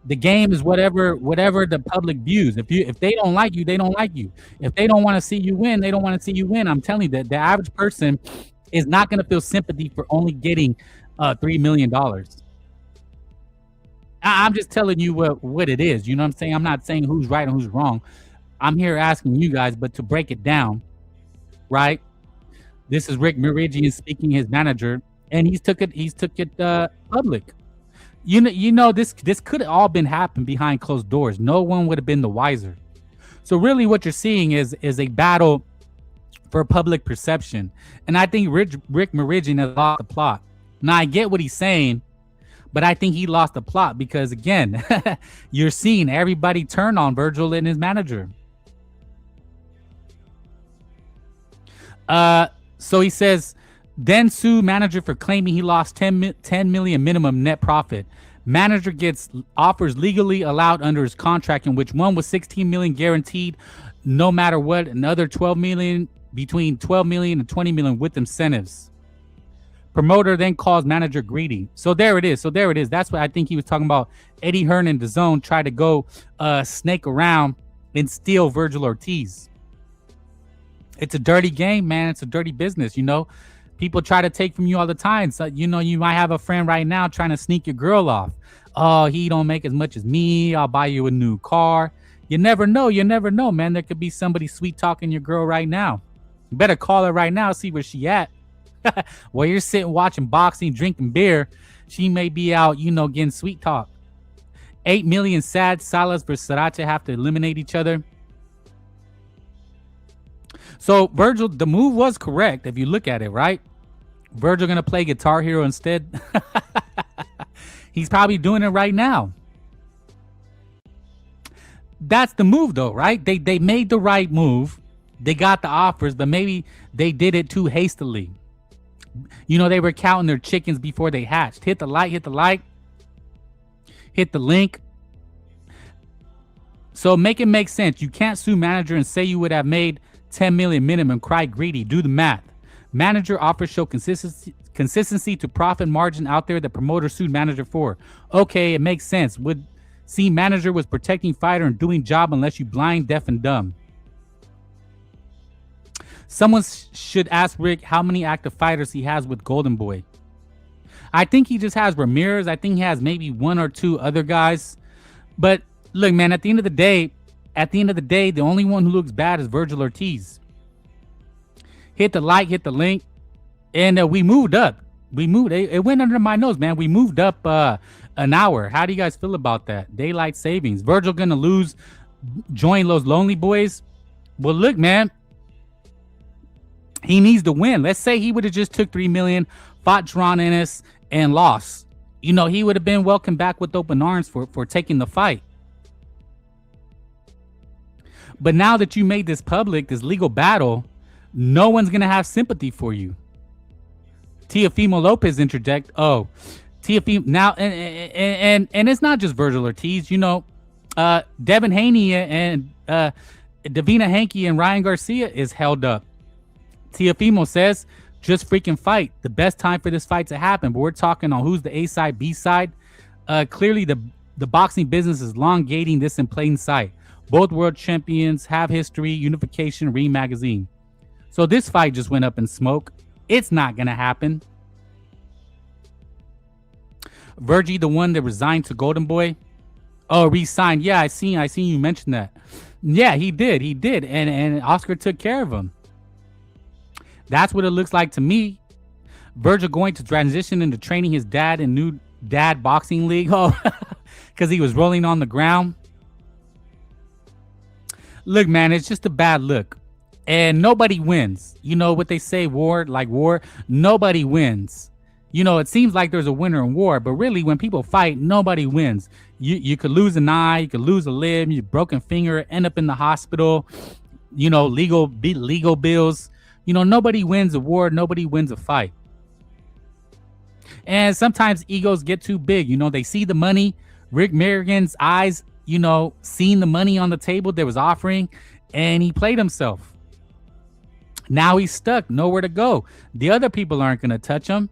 A: The game is whatever the public views. If they don't like you, they don't like you. If they don't want to see you win, they don't want to see you win. I'm telling you that the average person is not going to feel sympathy for only getting $3 million. I'm just telling you what it is. You know what I'm saying? I'm not saying who's right and who's wrong. I'm here asking you guys, but to break it down, right? This is Rick Meridian speaking, his manager, and he took it public. This could have all been happened behind closed doors. No one would have been the wiser. So really what you're seeing is a battle for public perception. And I think Rick Meridian has lost the plot. Now I get what he's saying, but I think he lost the plot because again, you're seeing everybody turn on Vergil and his manager. So he says, then sue manager for claiming he lost 10 million minimum net profit. Manager gets offers legally allowed under his contract, in which one was 16 million guaranteed, no matter what, another 12 million, between 12 million and 20 million with incentives. Promoter then calls manager greedy. So there it is. That's what I think he was talking about. Eddie Hearn and DAZN tried to go snake around and steal Vergil Ortiz. It's a dirty game, man. It's a dirty business, People try to take from you all the time. So, you might have a friend right now trying to sneak your girl off. Oh, he don't make as much as me. I'll buy you a new car. You never know, man. There could be somebody sweet talking your girl right now. You better call her right now, see where she at. While you're sitting watching boxing, drinking beer, she may be out, getting sweet talk. 8 million sad Salas versus Sriracha have to eliminate each other. So Vergil, the move was correct if you look at it, right? Vergil gonna play Guitar Hero instead. He's probably doing it right now. That's the move though, right? They made the right move. They got the offers, but maybe they did it too hastily. They were counting their chickens before they hatched. Hit the like, hit the link. So make it make sense. You can't sue manager and say you would have made 10 million minimum, cry greedy. Do the math. Manager offers show consistency to profit margin out there that promoter sued manager for. Okay, it makes sense. Would see manager was protecting fighter and doing job unless you blind, deaf, and dumb. Someone should ask Rick how many active fighters he has with Golden Boy. I think he just has Ramirez. I think he has maybe one or two other guys. But look, man, at the end of the day, the only one who looks bad is Vergil Ortiz. Hit the like, hit the link, and we moved up. It went under my nose, man. We moved up an hour. How do you guys feel about that? Daylight savings. Vergil gonna lose, join those lonely boys. Well, look, man, he needs to win. Let's say he would have just took 3 million, fought Duran Ennis, and lost. He would have been welcomed back with open arms for taking the fight. But now that you made this public, this legal battle, no one's going to have sympathy for you. Teofimo Lopez interject. Oh, Teofimo now, and it's not just Vergil Ortiz. Devin Haney and Davina Hankey and Ryan Garcia is held up. Teofimo says, just freaking fight. The best time for this fight to happen. But we're talking on who's the A side, B side. Clearly, the boxing business is elongating this in plain sight. Both world champions have history, unification, Ring magazine. So this fight just went up in smoke. It's not going to happen. Vergil, the one that resigned to Golden Boy. Oh, resigned. Yeah, I seen you mention that. Yeah, he did. And Oscar took care of him. That's what it looks like to me. Vergil going to transition into training his dad in new dad boxing league. Oh, because he was rolling on the ground. Look, man, it's just a bad look. And nobody wins. You know what they say, war, nobody wins. You know, it seems like there's a winner in war, but really when people fight, nobody wins. You could lose an eye, you could lose a limb, you broken finger, end up in the hospital, you know, legal bills. You know, nobody wins a war, nobody wins a fight. And sometimes egos get too big. You know, they see the money. Rick Merrigan's eyes, you know, seen the money on the table there was offering, and he played himself. Now he's stuck, nowhere to go. The other people aren't going to touch him.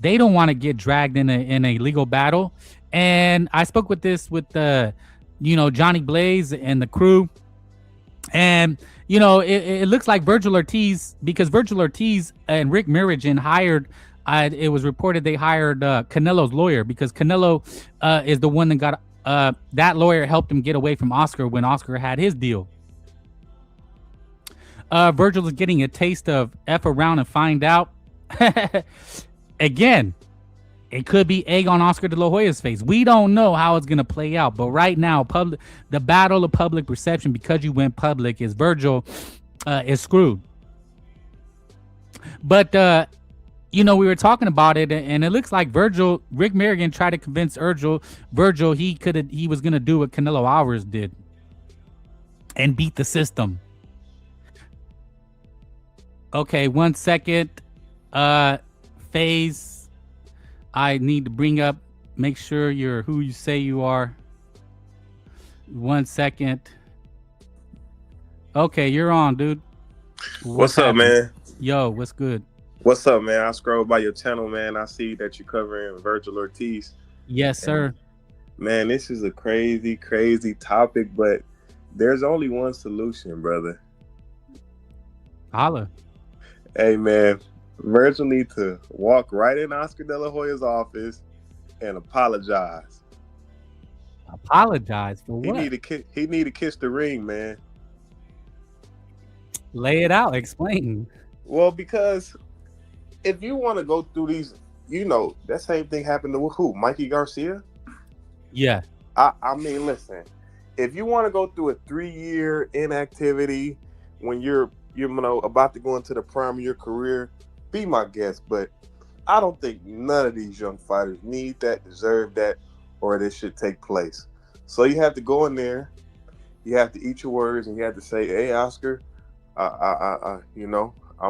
A: They don't want to get dragged in a legal battle. And I spoke with Johnny Blaze and the crew. And, you know, it looks like Vergil Ortiz, because Vergil Ortiz and Rick Merrigan hired, it was reported they hired Canelo's lawyer, because Canelo is the one that got, that lawyer helped him get away from Oscar when Oscar had his deal. Vergil is getting a taste of F around and find out. Again, it could be egg on Oscar de la Hoya's face. We don't know how it's going to play out. But right now, the battle of public perception, because you went public, is Vergil is screwed. But, you know, we were talking about it, and it looks like Rick Merrigan tried to convince Vergil he was going to do what Canelo Alvarez did and beat the system. Okay, 1 second. Phase, I need to bring up, make sure you're who you say you are. 1 second. Okay, you're on, dude.
D: What's up, man?
A: Yo, what's good?
D: What's up, man? I scrolled by your channel, man. I see that you're covering Vergil Ortiz.
A: Yes, sir.
D: And, man, this is a crazy, crazy topic, but there's only one solution, brother.
A: Holla.
D: Hey, man, Vergil need to walk right in Oscar de la Hoya's office and apologize.
A: Apologize for what?
D: He need to kiss the ring, man.
A: Lay it out. Explain.
D: Well, because if you want to go through these, you know, that same thing happened to who? Mikey Garcia?
A: Yeah.
D: I mean, listen, if you want to go through a 3-year inactivity when you're about to go into the prime of your career, be my guest. But I don't think none of these young fighters need that, deserve that, or this should take place. So you have to go in there, you have to eat your words, and you have to say, "Hey, Oscar, I'm young, I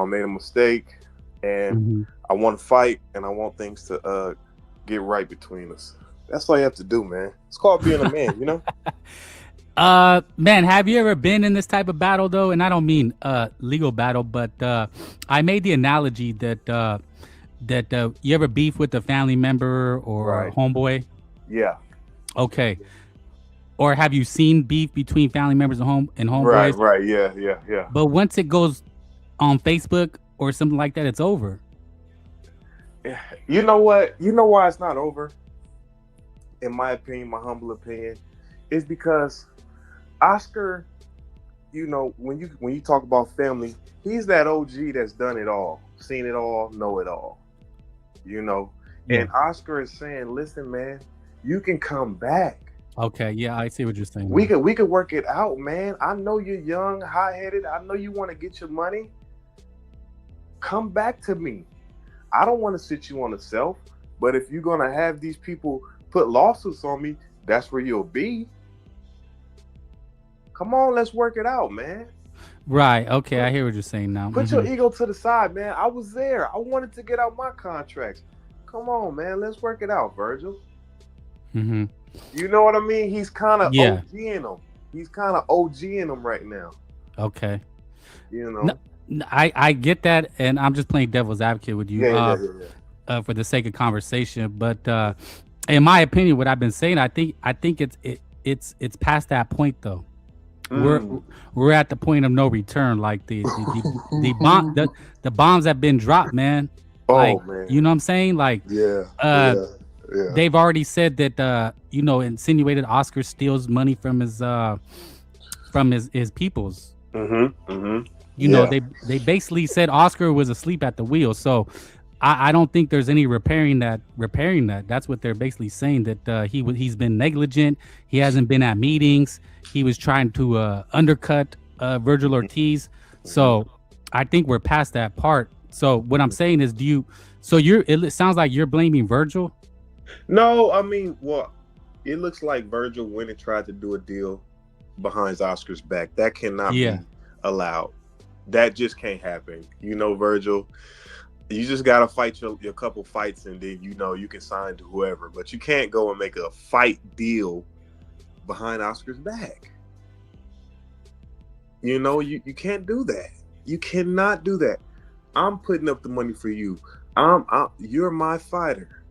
D: made a mistake, and I want to fight, and I want things to get right between us." That's all you have to do, man. It's called being a man, you know.
A: Man, have you ever been in this type of battle though? And I don't mean legal battle, but I made the analogy that you ever beef with a family member or a homeboy?
D: Yeah.
A: Okay. Or have you seen beef between family members and homeboys?
D: Right. Yeah.
A: But once it goes on Facebook or something like that, it's over.
D: You know what? You know why it's not over? In my opinion, my humble opinion, is because Oscar, when you talk about family, he's that OG that's done it all, seen it all, know it all, Yeah. And Oscar is saying, "Listen, man, you can come back."
A: Okay, yeah, I see what you're saying.
D: We could work it out, man. I know you're young, high-headed. I know you want to get your money. Come back to me. I don't want to sit you on the shelf, but if you're gonna have these people put lawsuits on me, that's where you'll be. Come on, let's work it out, man.
A: Right. Okay, I hear what you're saying now.
D: Put your ego to the side, man. I was there. I wanted to get out my contracts. Come on, man. Let's work it out, Vergil. You know what I mean? He's kind of OGing him. He's kind of OGing him right now.
A: Okay. I get that, and I'm just playing devil's advocate with you for the sake of conversation. But in my opinion, what I've been saying, I think it's past that point though. We're at the point of no return. Like the bombs have been dropped, man. Like,
D: man.
A: You know what I'm saying? Like, they've already said that insinuated Oscar steals money from his peoples. They basically said Oscar was asleep at the wheel. So I don't think there's any repairing that. That's what they're basically saying, that he's been negligent. He hasn't been at meetings. He was trying to undercut Vergil Ortiz.
D: Mhm.
A: So I think we're past that part. So what I'm saying is, it sounds like you're blaming Vergil.
D: No, I mean, well, it looks like Virgil went and tried to do a deal behind Oscar's back. That cannot
A: Yeah.
D: be allowed. That just can't happen. Virgil, you just gotta fight your couple fights, and then you can sign to whoever. But you can't go and make a fight deal behind Oscar's back. You can't do that. You cannot do that. I'm putting up the money for you. You're my fighter.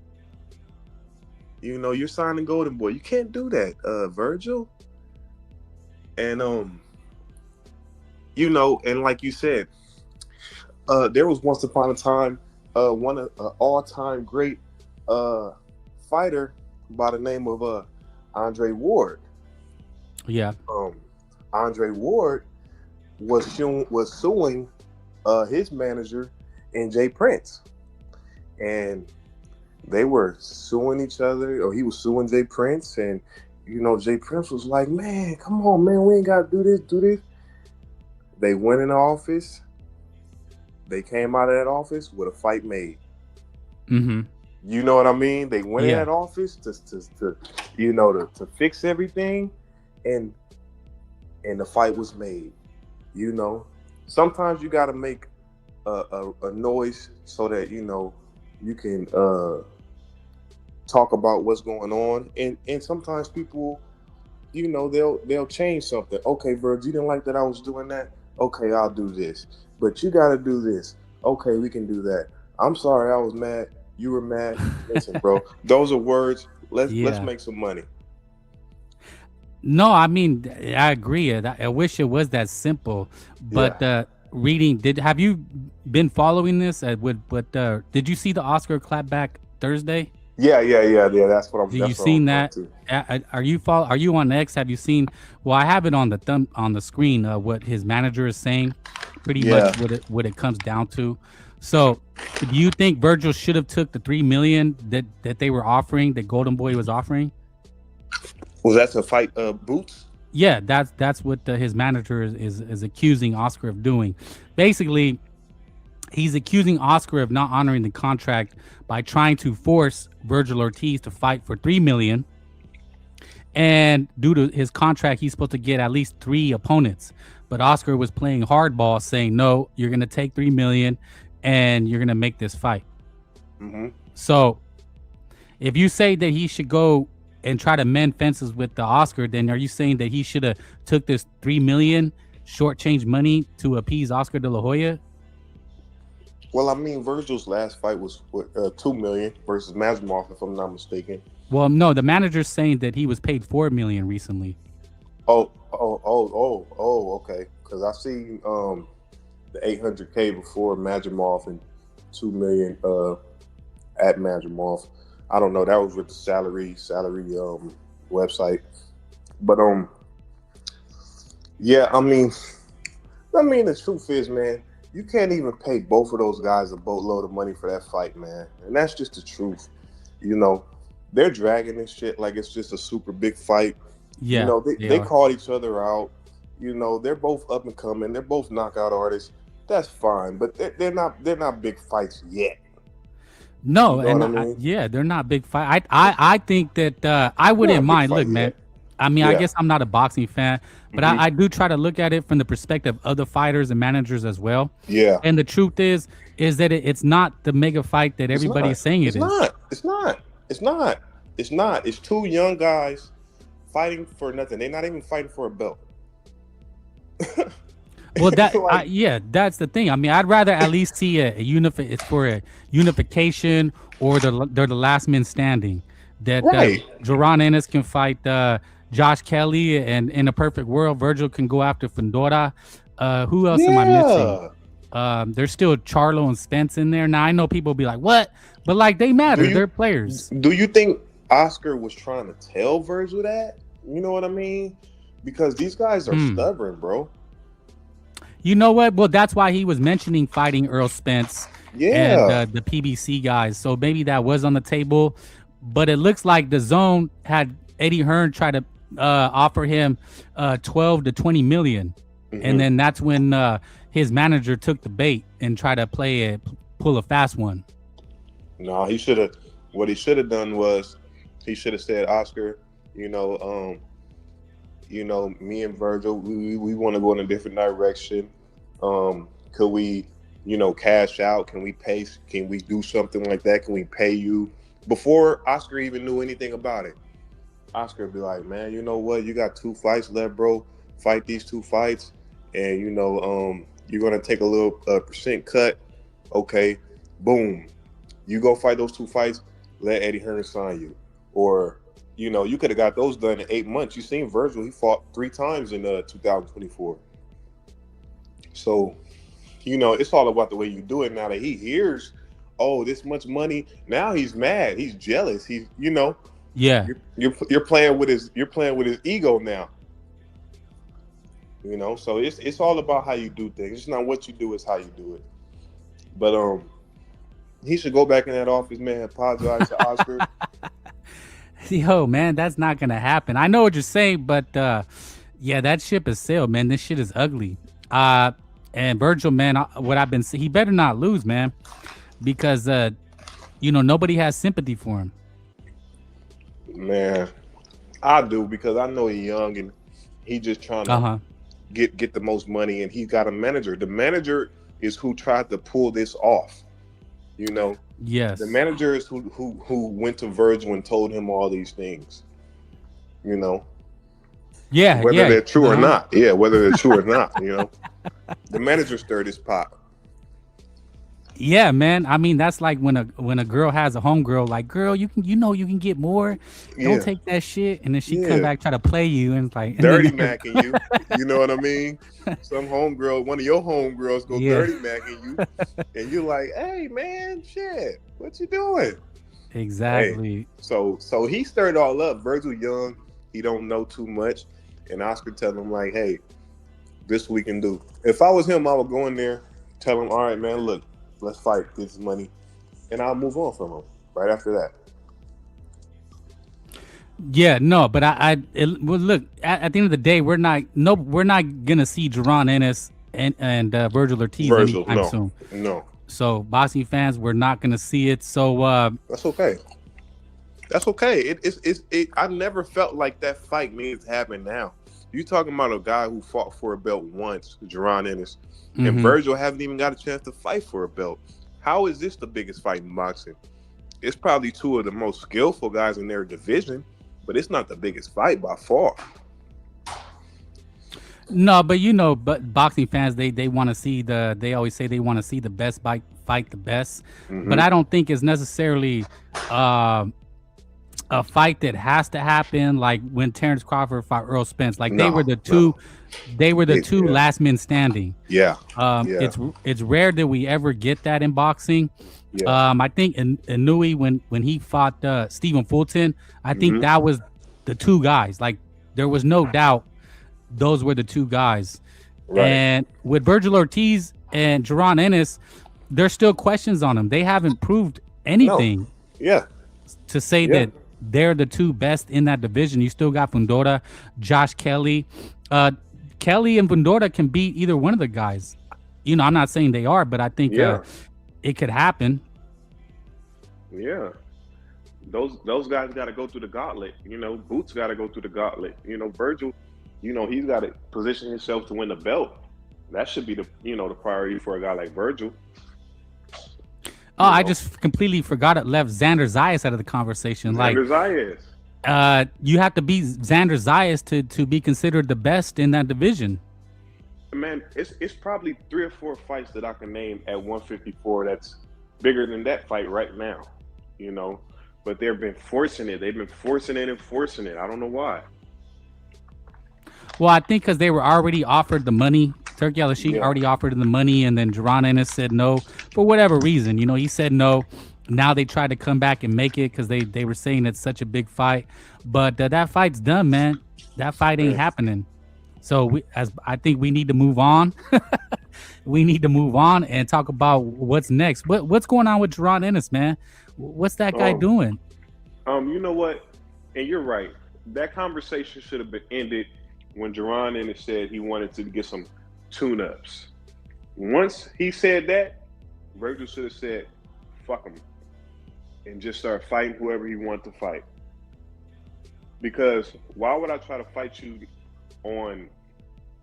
D: You're signing Golden Boy. You can't do that, Virgil. And and like you said, there was once upon a time one all-time great fighter by the name of Andre Ward.
A: Yeah.
D: Andre Ward was suing his manager and Jay Prince, and they were suing each other, or he was suing Jay Prince, and Jay Prince was like, "Man, come on, man, we ain't got to do this." They went in the office. They came out of that office with a fight made.
A: Mm-hmm.
D: You know what I mean? They went in
A: Yeah.
D: that office to fix everything, and the fight was made. Sometimes you got to make a noise so that you can talk about what's going on, and sometimes people, they'll change something. Okay, Virg, you didn't like that I was doing that. Okay, I'll do this, but you got to do this. Okay, we can do that. I'm sorry, I was mad. You were mad. Listen, bro, those are words. Let's make some money.
A: No, I mean, I agree. I wish it was that simple. But have you been following this? Did you see the Oscar clapback Thursday?
D: Yeah. That's what I'm.
A: Have you seen that? Are you on X? Have you seen? Well, I have it on the screen. What his manager is saying, pretty much what it comes down to. So, do you think Vergil should have took the $3 million that they were offering, that Golden Boy was offering?
D: Was that to fight Boots?
A: Yeah, that's what his manager is accusing Oscar of doing. Basically, he's accusing Oscar of not honoring the contract by trying to force Vergil Ortiz to fight for $3 million. And due to his contract, he's supposed to get at least 3 opponents. But Oscar was playing hardball, saying, "No, you're going to take $3 million, and you're going to make this fight."
D: Mm-hmm.
A: So, if you say that he should go and try to mend fences with the Oscar, then are you saying that he should have took this $3 million shortchange money to appease Oscar de la Hoya?
D: Well, I mean, Virgil's last fight was $2 million versus Mazmov, if I'm not mistaken.
A: Well, no, the manager's saying that he was paid $4 million recently.
D: Oh, okay. Because I see the $800K before Mazmov and $2 million at Mazmov. I don't know. That was with the salary website, but yeah. I mean, the truth is, man, you can't even pay both of those guys a boatload of money for that fight, man, and that's just the truth. They're dragging this shit like it's just a super big fight.
A: Yeah,
D: they called each other out. They're both up and coming. They're both knockout artists. That's fine, but they're not big fights yet.
A: No,
D: You know what I mean?
A: they're not big fight. I think that I wouldn't mind. Look, man. I mean, I guess I'm not a boxing fan, but I do try to look at it from the perspective of the fighters and managers as well.
D: Yeah.
A: And the truth is that it's not the mega fight that everybody's saying it is.
D: It's not. It's 2 young guys fighting for nothing. They're not even fighting for a belt.
A: Well, that's the thing. I mean, I'd rather at least see it's for a unification, or they're the last men standing. That Jaron Ennis can fight Josh Kelly, and in a perfect world, Vergil can go after Fundora. Who else am I missing? There's still Charlo and Spence in there. Now I know people will be like, "What?" But like, they matter. They're players.
D: Do you think Oscar was trying to tell Vergil that? You know what I mean? Because these guys are stubborn, bro.
A: You know what? Well, that's why he was mentioning fighting Earl Spence and
D: Yeah.
A: the PBC guys. So maybe that was on the table, but it looks like the Zone had Eddie Hearn try to offer him 12 to 20 million, and then that's when his manager took the bait and tried to pull a fast one.
D: No, he should have. What he should have done was he should have said, Oscar, you know, me and Vergil, we want to go in a different direction. Could we, cash out? Can we pay? Can we do something like that? Can we pay you? Before Oscar even knew anything about it, Oscar would be like, man, you know what? You got 2 fights left, bro. Fight these 2 fights, and you're gonna take a little percent cut. Okay, boom. You go fight those 2 fights. Let Eddie Hearn sign you, or you could have got those done in 8 months. You seen Vergil; he fought 3 times in 2024. So, it's all about the way you do it. Now that he hears, oh, this much money, now he's mad. He's jealous. He's,
A: Yeah.
D: you're playing with his ego now. So it's all about how you do things. It's not what you do; it's how you do it. But he should go back in that office, man. Apologize to Oscar.
A: Yo, man, that's not gonna happen. I know what you're saying, but yeah, that ship has sailed, man. This shit is ugly. And Vergil, man, what I've been saying, he better not lose, man, because nobody has sympathy for him.
D: Man, I do, because I know he's young and he just trying to get the most money, and he got a manager. The manager is who tried to pull this off.
A: Yes.
D: The manager is who went to Vergil and told him all these things.
A: Yeah.
D: Whether they're true or not. Yeah, whether they're true or not. The manager stirred his pot.
A: Yeah, man. I mean, that's like when a girl has a homegirl, like, girl, you can get more. Don't take that shit. And then she come back, try to play you, and like
D: dirty macking you. You know what I mean? Some homegirl, one of your homegirls go dirty macking you, and you're like, hey man, shit, what you doing?
A: Exactly.
D: Hey, so he stirred it all up. Vergil young, he don't know too much, and Oscar tell him like, hey, this we can do. If I was him, I would go in there, tell him, all right, man, look, let's fight, get this money, and I'll move on from him right after that.
A: Yeah, no, but well, look, at the end of the day, we're not gonna see Jaron Ennis and Vergil Ortiz anytime soon.
D: No.
A: So boxing fans, we're not gonna see it. So
D: that's okay. That's okay. I never felt like that fight needs to happen now. You talking about a guy who fought for a belt once, Jaron Ennis, and Vergil haven't even got a chance to fight for a belt. How is this the biggest fight in boxing? It's probably 2 of the most skillful guys in their division, but it's not the biggest fight by far.
A: No, but boxing fans, they want to see they always say they want to see the best fight the best. But I don't think it's necessarily a fight that has to happen, like when Terrence Crawford fought Earl Spence. Like they were the two last men standing.
D: Yeah.
A: It's rare that we ever get that in boxing. Yeah. I think Inouye, when he fought Stephen Fulton, I think that was the 2 guys. Like there was no doubt those were the 2 guys. Right. And with Vergil Ortiz and Jaron Ennis, there's still questions on them. They haven't proved anything.
D: No. Yeah.
A: To say that they're the 2 best in that division. You still got Fundora, Josh Kelly. Kelly and Fundora can beat either one of the guys. I'm not saying they are, but I think it could happen.
D: Yeah. Those guys got to go through the gauntlet. Boots got to go through the gauntlet. Vergil, he's got to position himself to win the belt. That should be the priority for a guy like Vergil.
A: Oh, I just completely forgot it. Left Xander Zayas out of the conversation.
D: Xander Zayas.
A: You have to beat Xander Zayas to be considered the best in that division.
D: Man, it's probably 3 or 4 fights that I can name at 154 that's bigger than that fight right now. But they've been forcing it. They've been forcing it and forcing it. I don't know why.
A: Well, I think because they were already offered the money. Turki Al-Sheikh already offered him the money, and then Jaron Ennis said no for whatever reason. He said no. Now they tried to come back and make it because they were saying it's such a big fight. But that fight's done, man. That fight ain't happening. So I think we need to move on. we need to move on and talk about what's next. What's going on with Jaron Ennis, man? What's that guy doing?
E: You know what? And you're right. That conversation should have been ended when Jaron Ennis said he wanted to get some tune-ups. Once he said that, Vergil should have said, fuck him, and just start fighting whoever he wanted to fight. Because why would I try to fight you on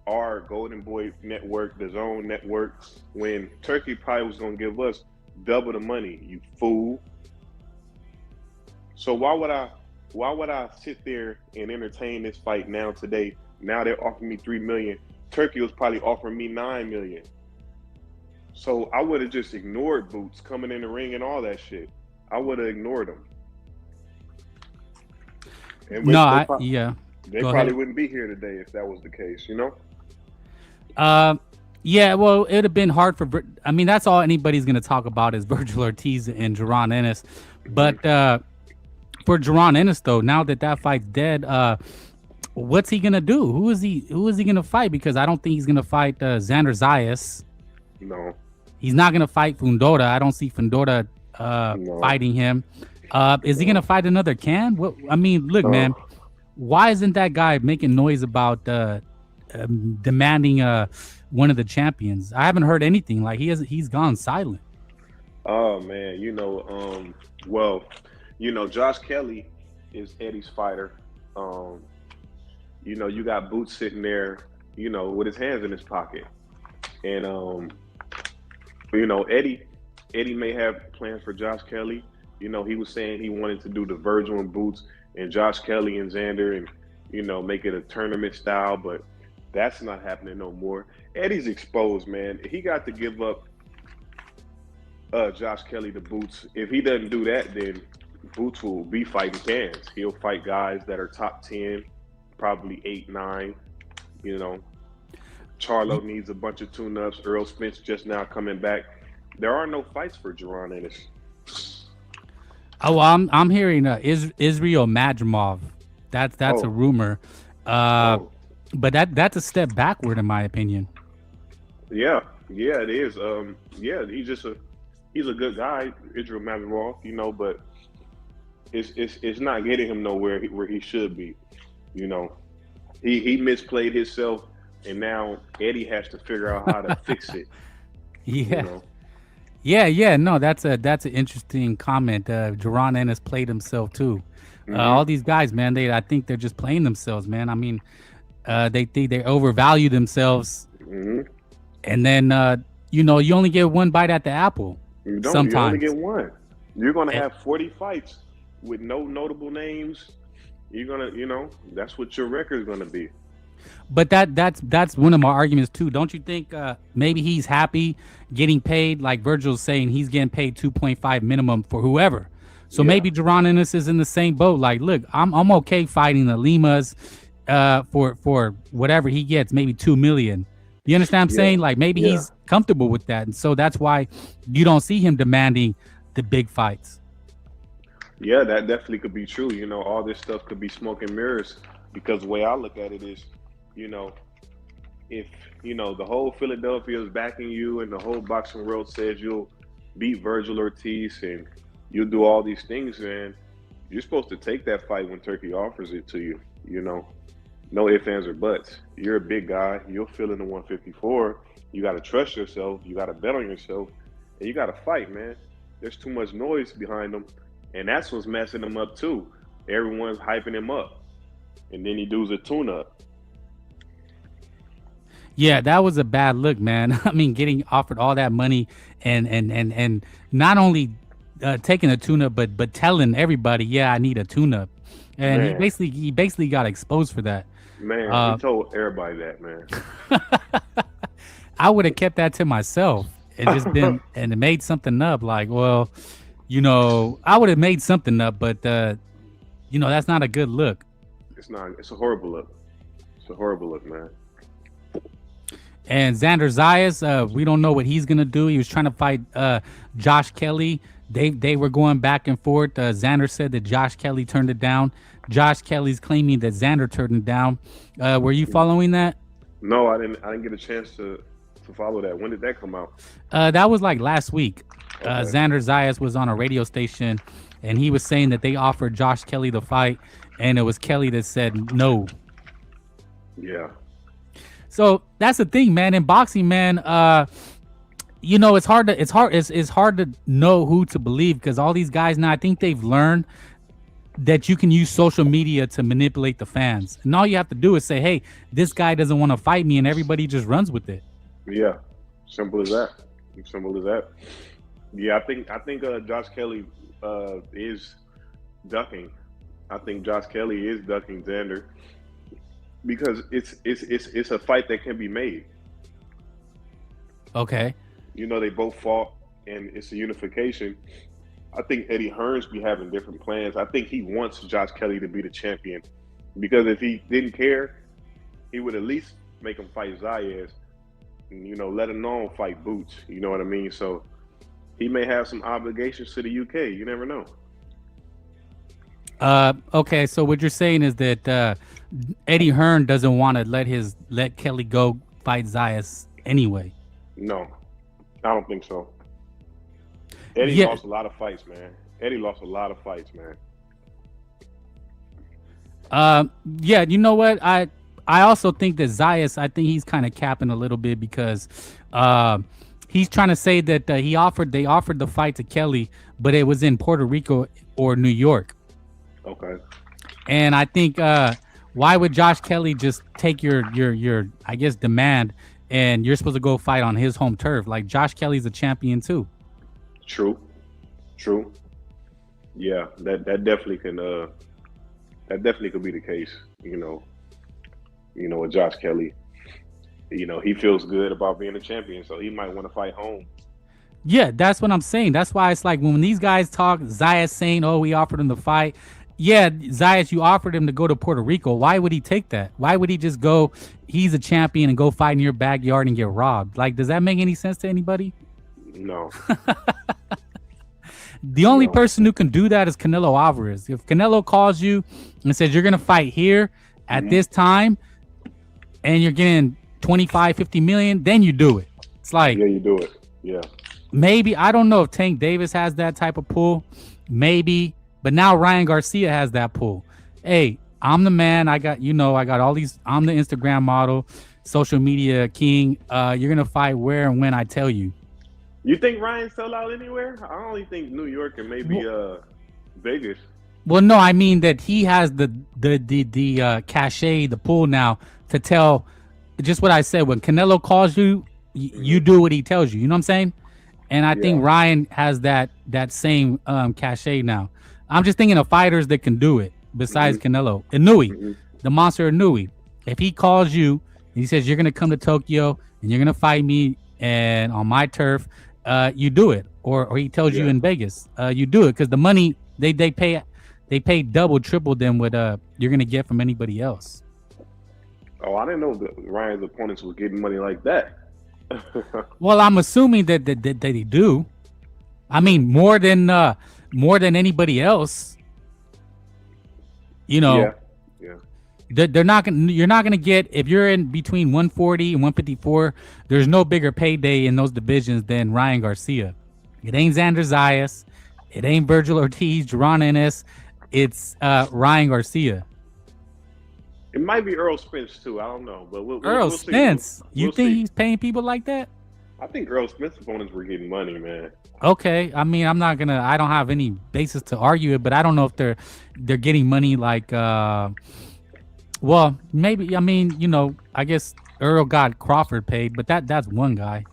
E: our Golden Boy network, the Zone network, when Turkey probably was going to give us double the money, you fool? So why would I sit there and entertain this fight now today? Now they're offering me $3 million. Turkey was probably offering me $9 million. So I would have just ignored Boots coming in the ring and all that shit. I would have ignored them. And they probably wouldn't be here today if that was the case, you know?
A: Yeah, well, it'd have been hard for. I mean, that's all anybody's gonna talk about is Vergil Ortiz and Jaron Ennis. But for Jaron Ennis, though, now that fight's dead, what's he gonna do? Who is he gonna fight? Because I don't think he's gonna fight Xander Zayas.
E: No.
A: He's not gonna fight Fundora. I don't see Fundora fighting him. Is he gonna fight another Can? What? I mean, look, man. Why isn't that guy making noise about demanding one of the champions? I haven't heard anything. Like he's gone silent.
E: Oh man, well, Josh Kelly is Eddie's fighter. You got Boots sitting there, with his hands in his pocket, and Eddie may have plans for Josh Kelly. He was saying he wanted to do the Vergil and Boots and Josh Kelly and Xander and, make it a tournament style, but that's not happening no more. Eddie's exposed, man. He got to give up Josh Kelly to Boots. If he doesn't do that, then Boots will be fighting Cans. He'll fight guys that are top 10, probably 8, 9, Charlo needs a bunch of tune-ups. Earl Spence just now coming back. There are no fights for Jaron Ennis.
A: Oh, I'm hearing Israel Madrimov. That's a rumor. But that's a step backward in my opinion.
E: Yeah, it is. He's a good guy, Israel Madrimov, but it's not getting him nowhere where he should be. He misplayed himself, and now Eddie has to figure out how to fix it.
A: Yeah. Yeah. No, that's an interesting comment. Jaron Ennis played himself too. Mm-hmm. All these guys, man, I think they're just playing themselves, man. I mean, they think they overvalue themselves, and then you only get one bite at the apple.
E: You don't.
A: Sometimes.
E: You only get one. You're gonna have 40 fights with no notable names. You're gonna, that's what your record is gonna be.
A: But that's one of my arguments too. Don't you think maybe he's happy getting paid, like Vergil's saying he's getting paid 2.5 minimum for whoever. So maybe Jaron Ennis is in the same boat. Like, look, I'm okay fighting the Limas for whatever he gets, maybe 2 million. You understand what I'm saying? Like maybe he's comfortable with that. And so that's why you don't see him demanding the big fights.
E: Yeah, that definitely could be true. All this stuff could be smoke and mirrors, because the way I look at it is, if the whole Philadelphia is backing you and the whole boxing world says you'll beat Vergil Ortiz and you'll do all these things, man, you're supposed to take that fight when Turkey offers it to you. No ifs, ands, or buts. You're a big guy. You'll fill in the 154. You got to trust yourself. You got to bet on yourself, and you got to fight, man. There's too much noise behind them, and that's what's messing them up too. Everyone's hyping him up, and then he does a tune-up.
A: Yeah, that was a bad look, man. I mean, getting offered all that money and not only taking a tune-up, but telling everybody, yeah, I need a tune-up, and
E: man,
A: he basically got exposed for that.
E: Man, he told everybody that, man.
A: I would have kept that to myself and just been and made something up. Like, well, I would have made something up, but that's not a good look.
E: It's not. It's a horrible look. It's a horrible look, man.
A: And Xander Zayas, we don't know what he's gonna do. He was trying to fight Josh Kelly. They were going back and forth. Xander said that Josh Kelly turned it down. Josh Kelly's claiming that Xander turned it down. Were you following that?
E: No, I didn't get a chance to to follow that. When did that come out?
A: That was like last week.
E: Okay.
A: Xander Zayas was on a radio station, and he was saying that they offered Josh Kelly the fight, and it was Kelly that said no.
E: Yeah.
A: So that's the thing, man. In boxing, man, it's hard to know who to believe, because all these guys now, I think they've learned that you can use social media to manipulate the fans, and all you have to do is say, "Hey, this guy doesn't want to fight me," and everybody just runs with it.
E: Yeah, simple as that. Simple as that. Yeah, I think Josh Kelly is ducking. I think Josh Kelly is ducking Xander because it's a fight that can be made.
A: Okay.
E: They both fought, and it's a unification. I think Eddie Hearns be having different plans. I think he wants Josh Kelly to be the champion, because if he didn't care, he would at least make him fight Zayas, and, let alone fight Boots. You know what I mean? So he may have some obligations to the UK. You never know.
A: Okay, so what you're saying is that Eddie Hearn doesn't want to let Kelly go fight Zayas anyway.
E: No, I don't think so. Eddie lost a lot of fights, man.
A: Yeah, you know what? I also think that Zayas, I think he's kind of capping a little bit, because he's trying to say that they offered the fight to Kelly, but it was in Puerto Rico or New York.
E: Okay.
A: And I think why would Josh Kelly just take your I guess demand, and you're supposed to go fight on his home turf? Like, Josh Kelly's a champion too.
E: True. Yeah, that definitely can could be the case. With Josh Kelly, he feels good about being a champion, so he might want to fight home.
A: Yeah, that's what I'm saying. That's why it's like when these guys talk, Zayas saying, "Oh, we offered him the fight." Yeah, Zayas, you offered him to go to Puerto Rico. Why would he take that? Why would he just go? He's a champion and go fight in your backyard and get robbed. Like, does that make any sense to anybody?
E: No.
A: The only person who can do that is Canelo Alvarez. If Canelo calls you and says you're going to fight here at this time and you're getting 25, 50 million, then you do it. It's like,
E: yeah, you do it. Yeah.
A: Maybe, I don't know if Tank Davis has that type of pull. Maybe, but now Ryan Garcia has that pull. Hey, I'm the man. I got all these. I'm the Instagram model, social media king. You're going to fight where and when I tell you.
E: You think Ryan sell out anywhere? I only think New York and maybe Vegas.
A: Well, no, I mean that he has the cachet, the pull now to tell just what I said. When Canelo calls you, you do what he tells you. You know what I'm saying? And I think Ryan has that same cachet now. I'm just thinking of fighters that can do it besides Canelo. Inouye, the monster Inouye. If he calls you and he says you're gonna come to Tokyo and you're gonna fight me and on my turf, you do it. Or he tells you in Vegas, you do it, because the money they pay double, triple than what you're gonna get from anybody else.
E: Oh, I didn't know that Ryan's opponents were getting money like that.
A: Well, I'm assuming that they do. I mean, more than anybody else. Yeah. You're not gonna get, if you're in between 140 and 154. There's no bigger payday in those divisions than Ryan Garcia. It ain't Xander Zayas. It ain't Vergil Ortiz, Jaron Ennis. It's Ryan Garcia.
E: It might be Earl Spence too. I don't know, but
A: Earl Spence. You think he's paying people like that?
E: I think Earl Spence opponents were getting money, man.
A: Okay, I mean, I don't have any basis to argue it, but I don't know if they're getting money like. Well, maybe. I mean, I guess Earl got Crawford paid, but that's one guy.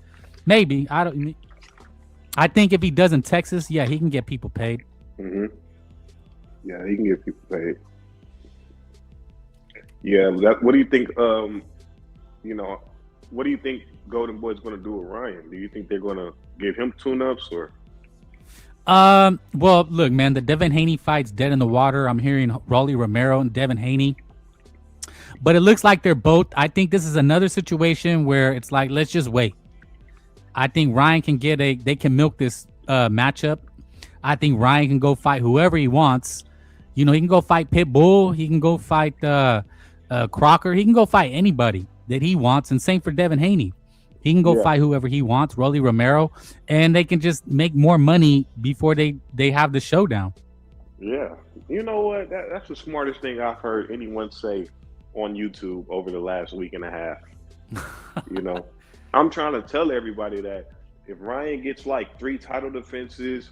A: Maybe I think if he does in Texas, yeah, he can get people paid.
E: Yeah, he can get people paid. Yeah, what do you think? What do you think Golden Boy's going to do with Ryan? Do you think they're going to give him tune-ups or?
A: Well, look, man, the Devin Haney fight's dead in the water. I'm hearing Rolly Romero and Devin Haney. But it looks like they're both. I think this is another situation where it's like, let's just wait. I think Ryan can they can milk this matchup. I think Ryan can go fight whoever he wants. He can go fight Pitbull. He can go fight Crocker. He can go fight anybody that he wants. And same for Devin Haney. He can go
E: Yeah.
A: fight whoever he wants, Rolly Romero, and they can just make more money before they have the showdown.
E: Yeah. You know what? That's the smartest thing I've heard anyone say on YouTube over the last week and a half. You know, I'm trying to tell everybody that if Ryan gets like 3 title defenses,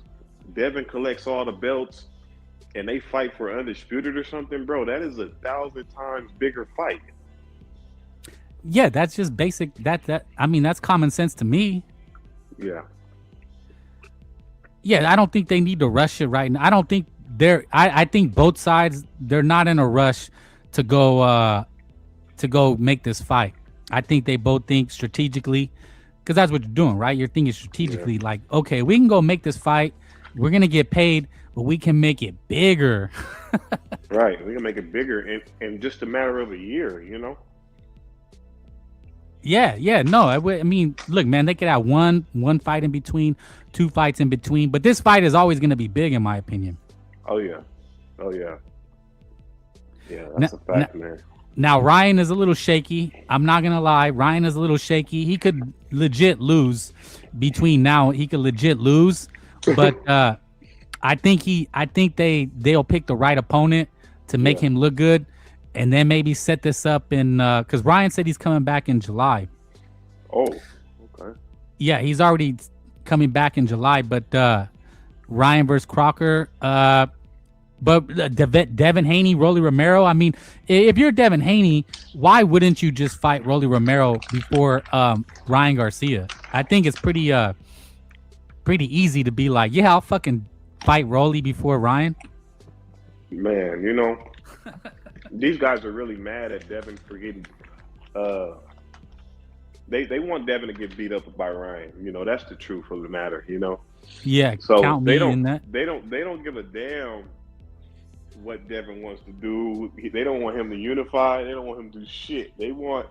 E: Devin collects all the belts, and they fight for undisputed or something, bro, that is 1,000 times bigger fight.
A: Yeah, that's just basic. I mean, that's common sense to me.
E: Yeah.
A: Yeah, I don't think they need to rush it right now. I don't think I think both sides, they're not in a rush to go make this fight. I think they both think strategically, because that's what you're doing, right? You're thinking strategically, like, okay, we can go make this fight. We're gonna get paid, but we can make it bigger.
E: Right. We can make it bigger in just a matter of a year, you know?
A: Yeah, no, I mean, look, man, they could have one fight in between, 2 fights in between, but this fight is always going to be big, in my opinion.
E: Oh yeah. Yeah, that's a fact, man.
A: Now, Ryan is a little shaky. I'm not going to lie. Ryan is a little shaky. He could legit lose between now. He could legit lose, but I think they'll pick the right opponent to make him look good. And then maybe set this up in because Ryan said he's coming back in July.
E: Oh, okay.
A: Yeah, he's already coming back in July. But Ryan versus Crocker. But Devin Haney, Rolly Romero. I mean, if you're Devin Haney, why wouldn't you just fight Rolly Romero before Ryan Garcia? I think it's pretty easy to be like, yeah, I'll fucking fight Rolly before Ryan.
E: Man, you know. These guys are really mad at Devin for getting. They want Devin to get beat up by Ryan. You know, that's the truth of the matter. You know.
A: Yeah.
E: So
A: count me in that.
E: They don't give a damn what Devin wants to do. They don't want him to unify. They don't want him to do shit. They want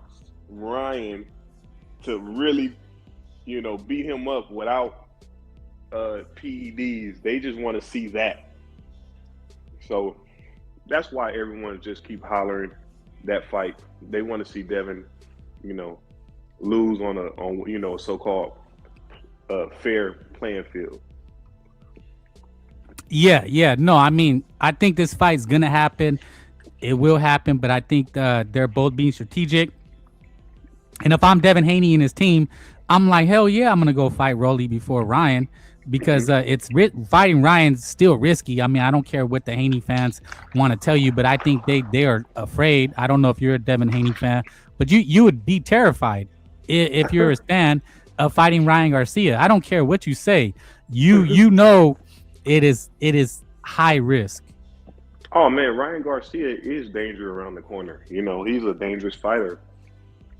E: Ryan to really, you know, beat him up without PEDs. They just want to see that. So. That's why everyone just keep hollering that fight. They want to see Devin, you know, lose on you know, so-called fair playing field. Yeah.
A: No, I mean, I think this fight's gonna happen. It will happen, but I think they're both being strategic. And if I'm Devin Haney and his team, I'm like, hell yeah, I'm gonna go fight Rolly before Ryan. Because fighting Ryan's still risky. I mean, I don't care what the Haney fans want to tell you, but I think they are afraid. I don't know if you're a Devin Haney fan, but you would be terrified if you're a fan of fighting Ryan Garcia. I don't care what you say. You know it is high risk.
E: Oh man, Ryan Garcia is danger around the corner. You know, he's a dangerous fighter.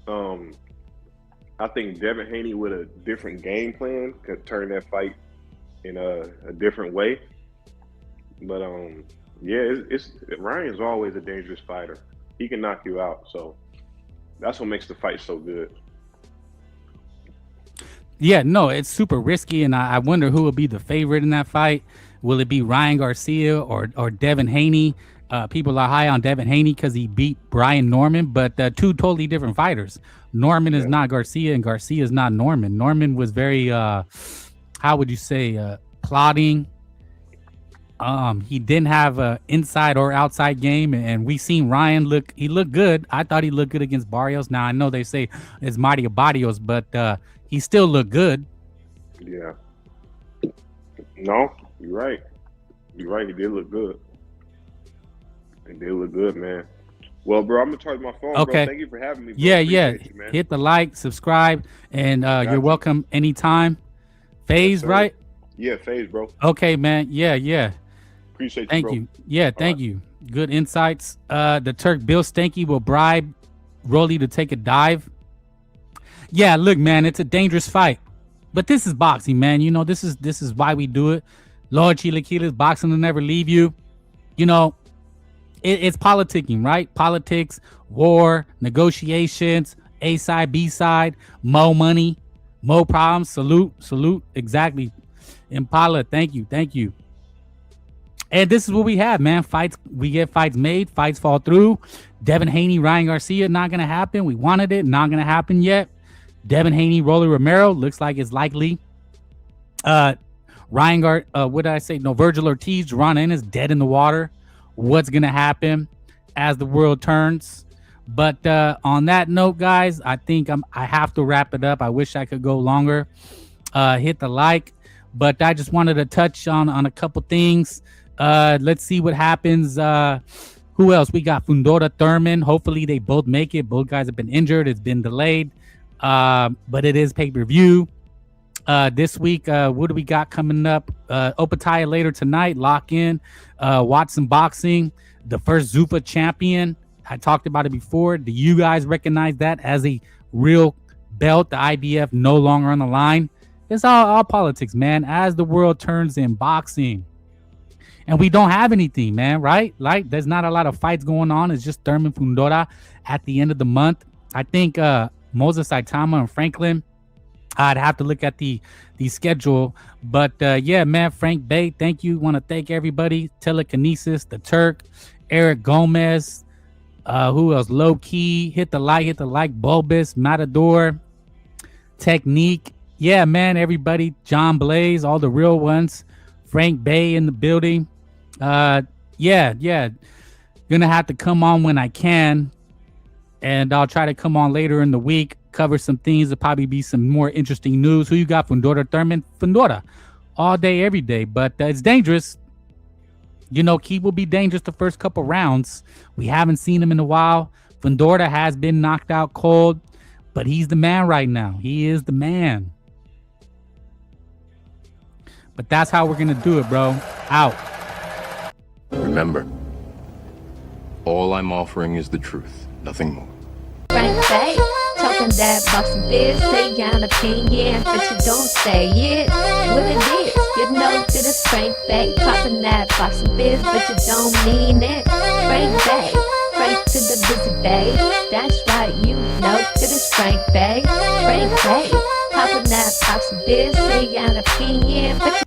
E: I think Devin Haney with a different game plan could turn that fight in a different way. But yeah, Ryan's always a dangerous fighter. He can knock you out, so that's what makes the fight so good.
A: Yeah, no, it's super risky, and I wonder who will be the favorite in that fight. Will it be Ryan Garcia or Devin Haney? People are high on Devin Haney because he beat Brian Norman, but 2 totally different fighters. Norman is not Garcia, and Garcia is not Norman. Norman was very, how would you say, plotting. He didn't have a inside or outside game, and we seen Ryan he looked good. I thought he looked good against Barrios. Now I know they say it's Mario Barrios, but he still looked good.
E: Yeah. No, you're right. You're right. He did look good. He did look good, man. Well, bro, I'm gonna charge my phone.
A: Okay.
E: Bro. Thank you for having me. Bro.
A: Yeah.
E: You, man.
A: Hit the like, subscribe, and you're welcome anytime. FaZe, right?
E: Yeah, FaZe, bro.
A: Okay, man. Yeah.
E: Appreciate you,
A: Thank
E: bro.
A: you. Yeah, thank you. Good insights. The Turk Bill Stanky will bribe Rolly to take a dive. Yeah, look, man, it's a dangerous fight. But this is boxing, man. You know, this is why we do it. Lord Chilaquiles, boxing will never leave you. You know, it's politicking, right? Politics, war, negotiations, A side, B side, more money, more problems. Salute. Exactly. Impala, thank you. And this is what we have, man. Fights, we get fights made, fights fall through. Devin Haney, Ryan Garcia, not gonna happen. We wanted it, not gonna happen yet. Devin Haney, Rolly Romero looks like it's likely. What did I say? No, Vergil Ortiz, Jerron Ennis dead in the water. What's gonna happen as the world turns? But on that note, guys, I think I have to wrap it up. I wish I could go longer. Hit the like, but I just wanted to touch on a couple things. Let's see what happens. Who else? We got Fundora, Thurman. Hopefully they both make it. Both guys have been injured. It's been delayed, but it is pay-per-view. This week, what do we got coming up? Opataya later tonight. Lock in. Watson Boxing, the first Zuffa champion. I talked about it before. Do you guys recognize that as a real belt? The IBF no longer on the line. It's all politics, man. As the world turns in boxing, and we don't have anything, man. Right? Like there's not a lot of fights going on. It's just Thurman Fundora at the end of the month. I think Moses Saitama and Franklin. I'd have to look at the schedule, but yeah, man, Frank Bay, thank you. Want to thank everybody. Telekinesis, the Turk, Eric Gomez, who else? Low Key, hit the like, Bulbous, Matador, Technique. Yeah, man, everybody. John Blaze, all the real ones. Frank Bay in the building. Yeah. Gonna have to come on when I can, and I'll try to come on later in the week. Cover some things. There'll probably be some more interesting news. Who you got? Fundora, Thurman? Fundora. All day, every day. But it's dangerous. You know, Key will be dangerous the first couple rounds. We haven't seen him in a while. Fundora has been knocked out cold, but he's the man right now. He is the man. But that's how we're going to do it, bro. Out.
B: Remember, all I'm offering is the truth, nothing more.
C: Frank Bay, talking that boxing biz, say your opinion, but you don't say it. What it is, you know that it's Frank Bay, talking that boxing biz, but you don't mean it. Frank Bay, Frank to the busy bay, that's right, you know that it's Frank Bay. Frank Bay, talking that boxing biz, say your opinion, but you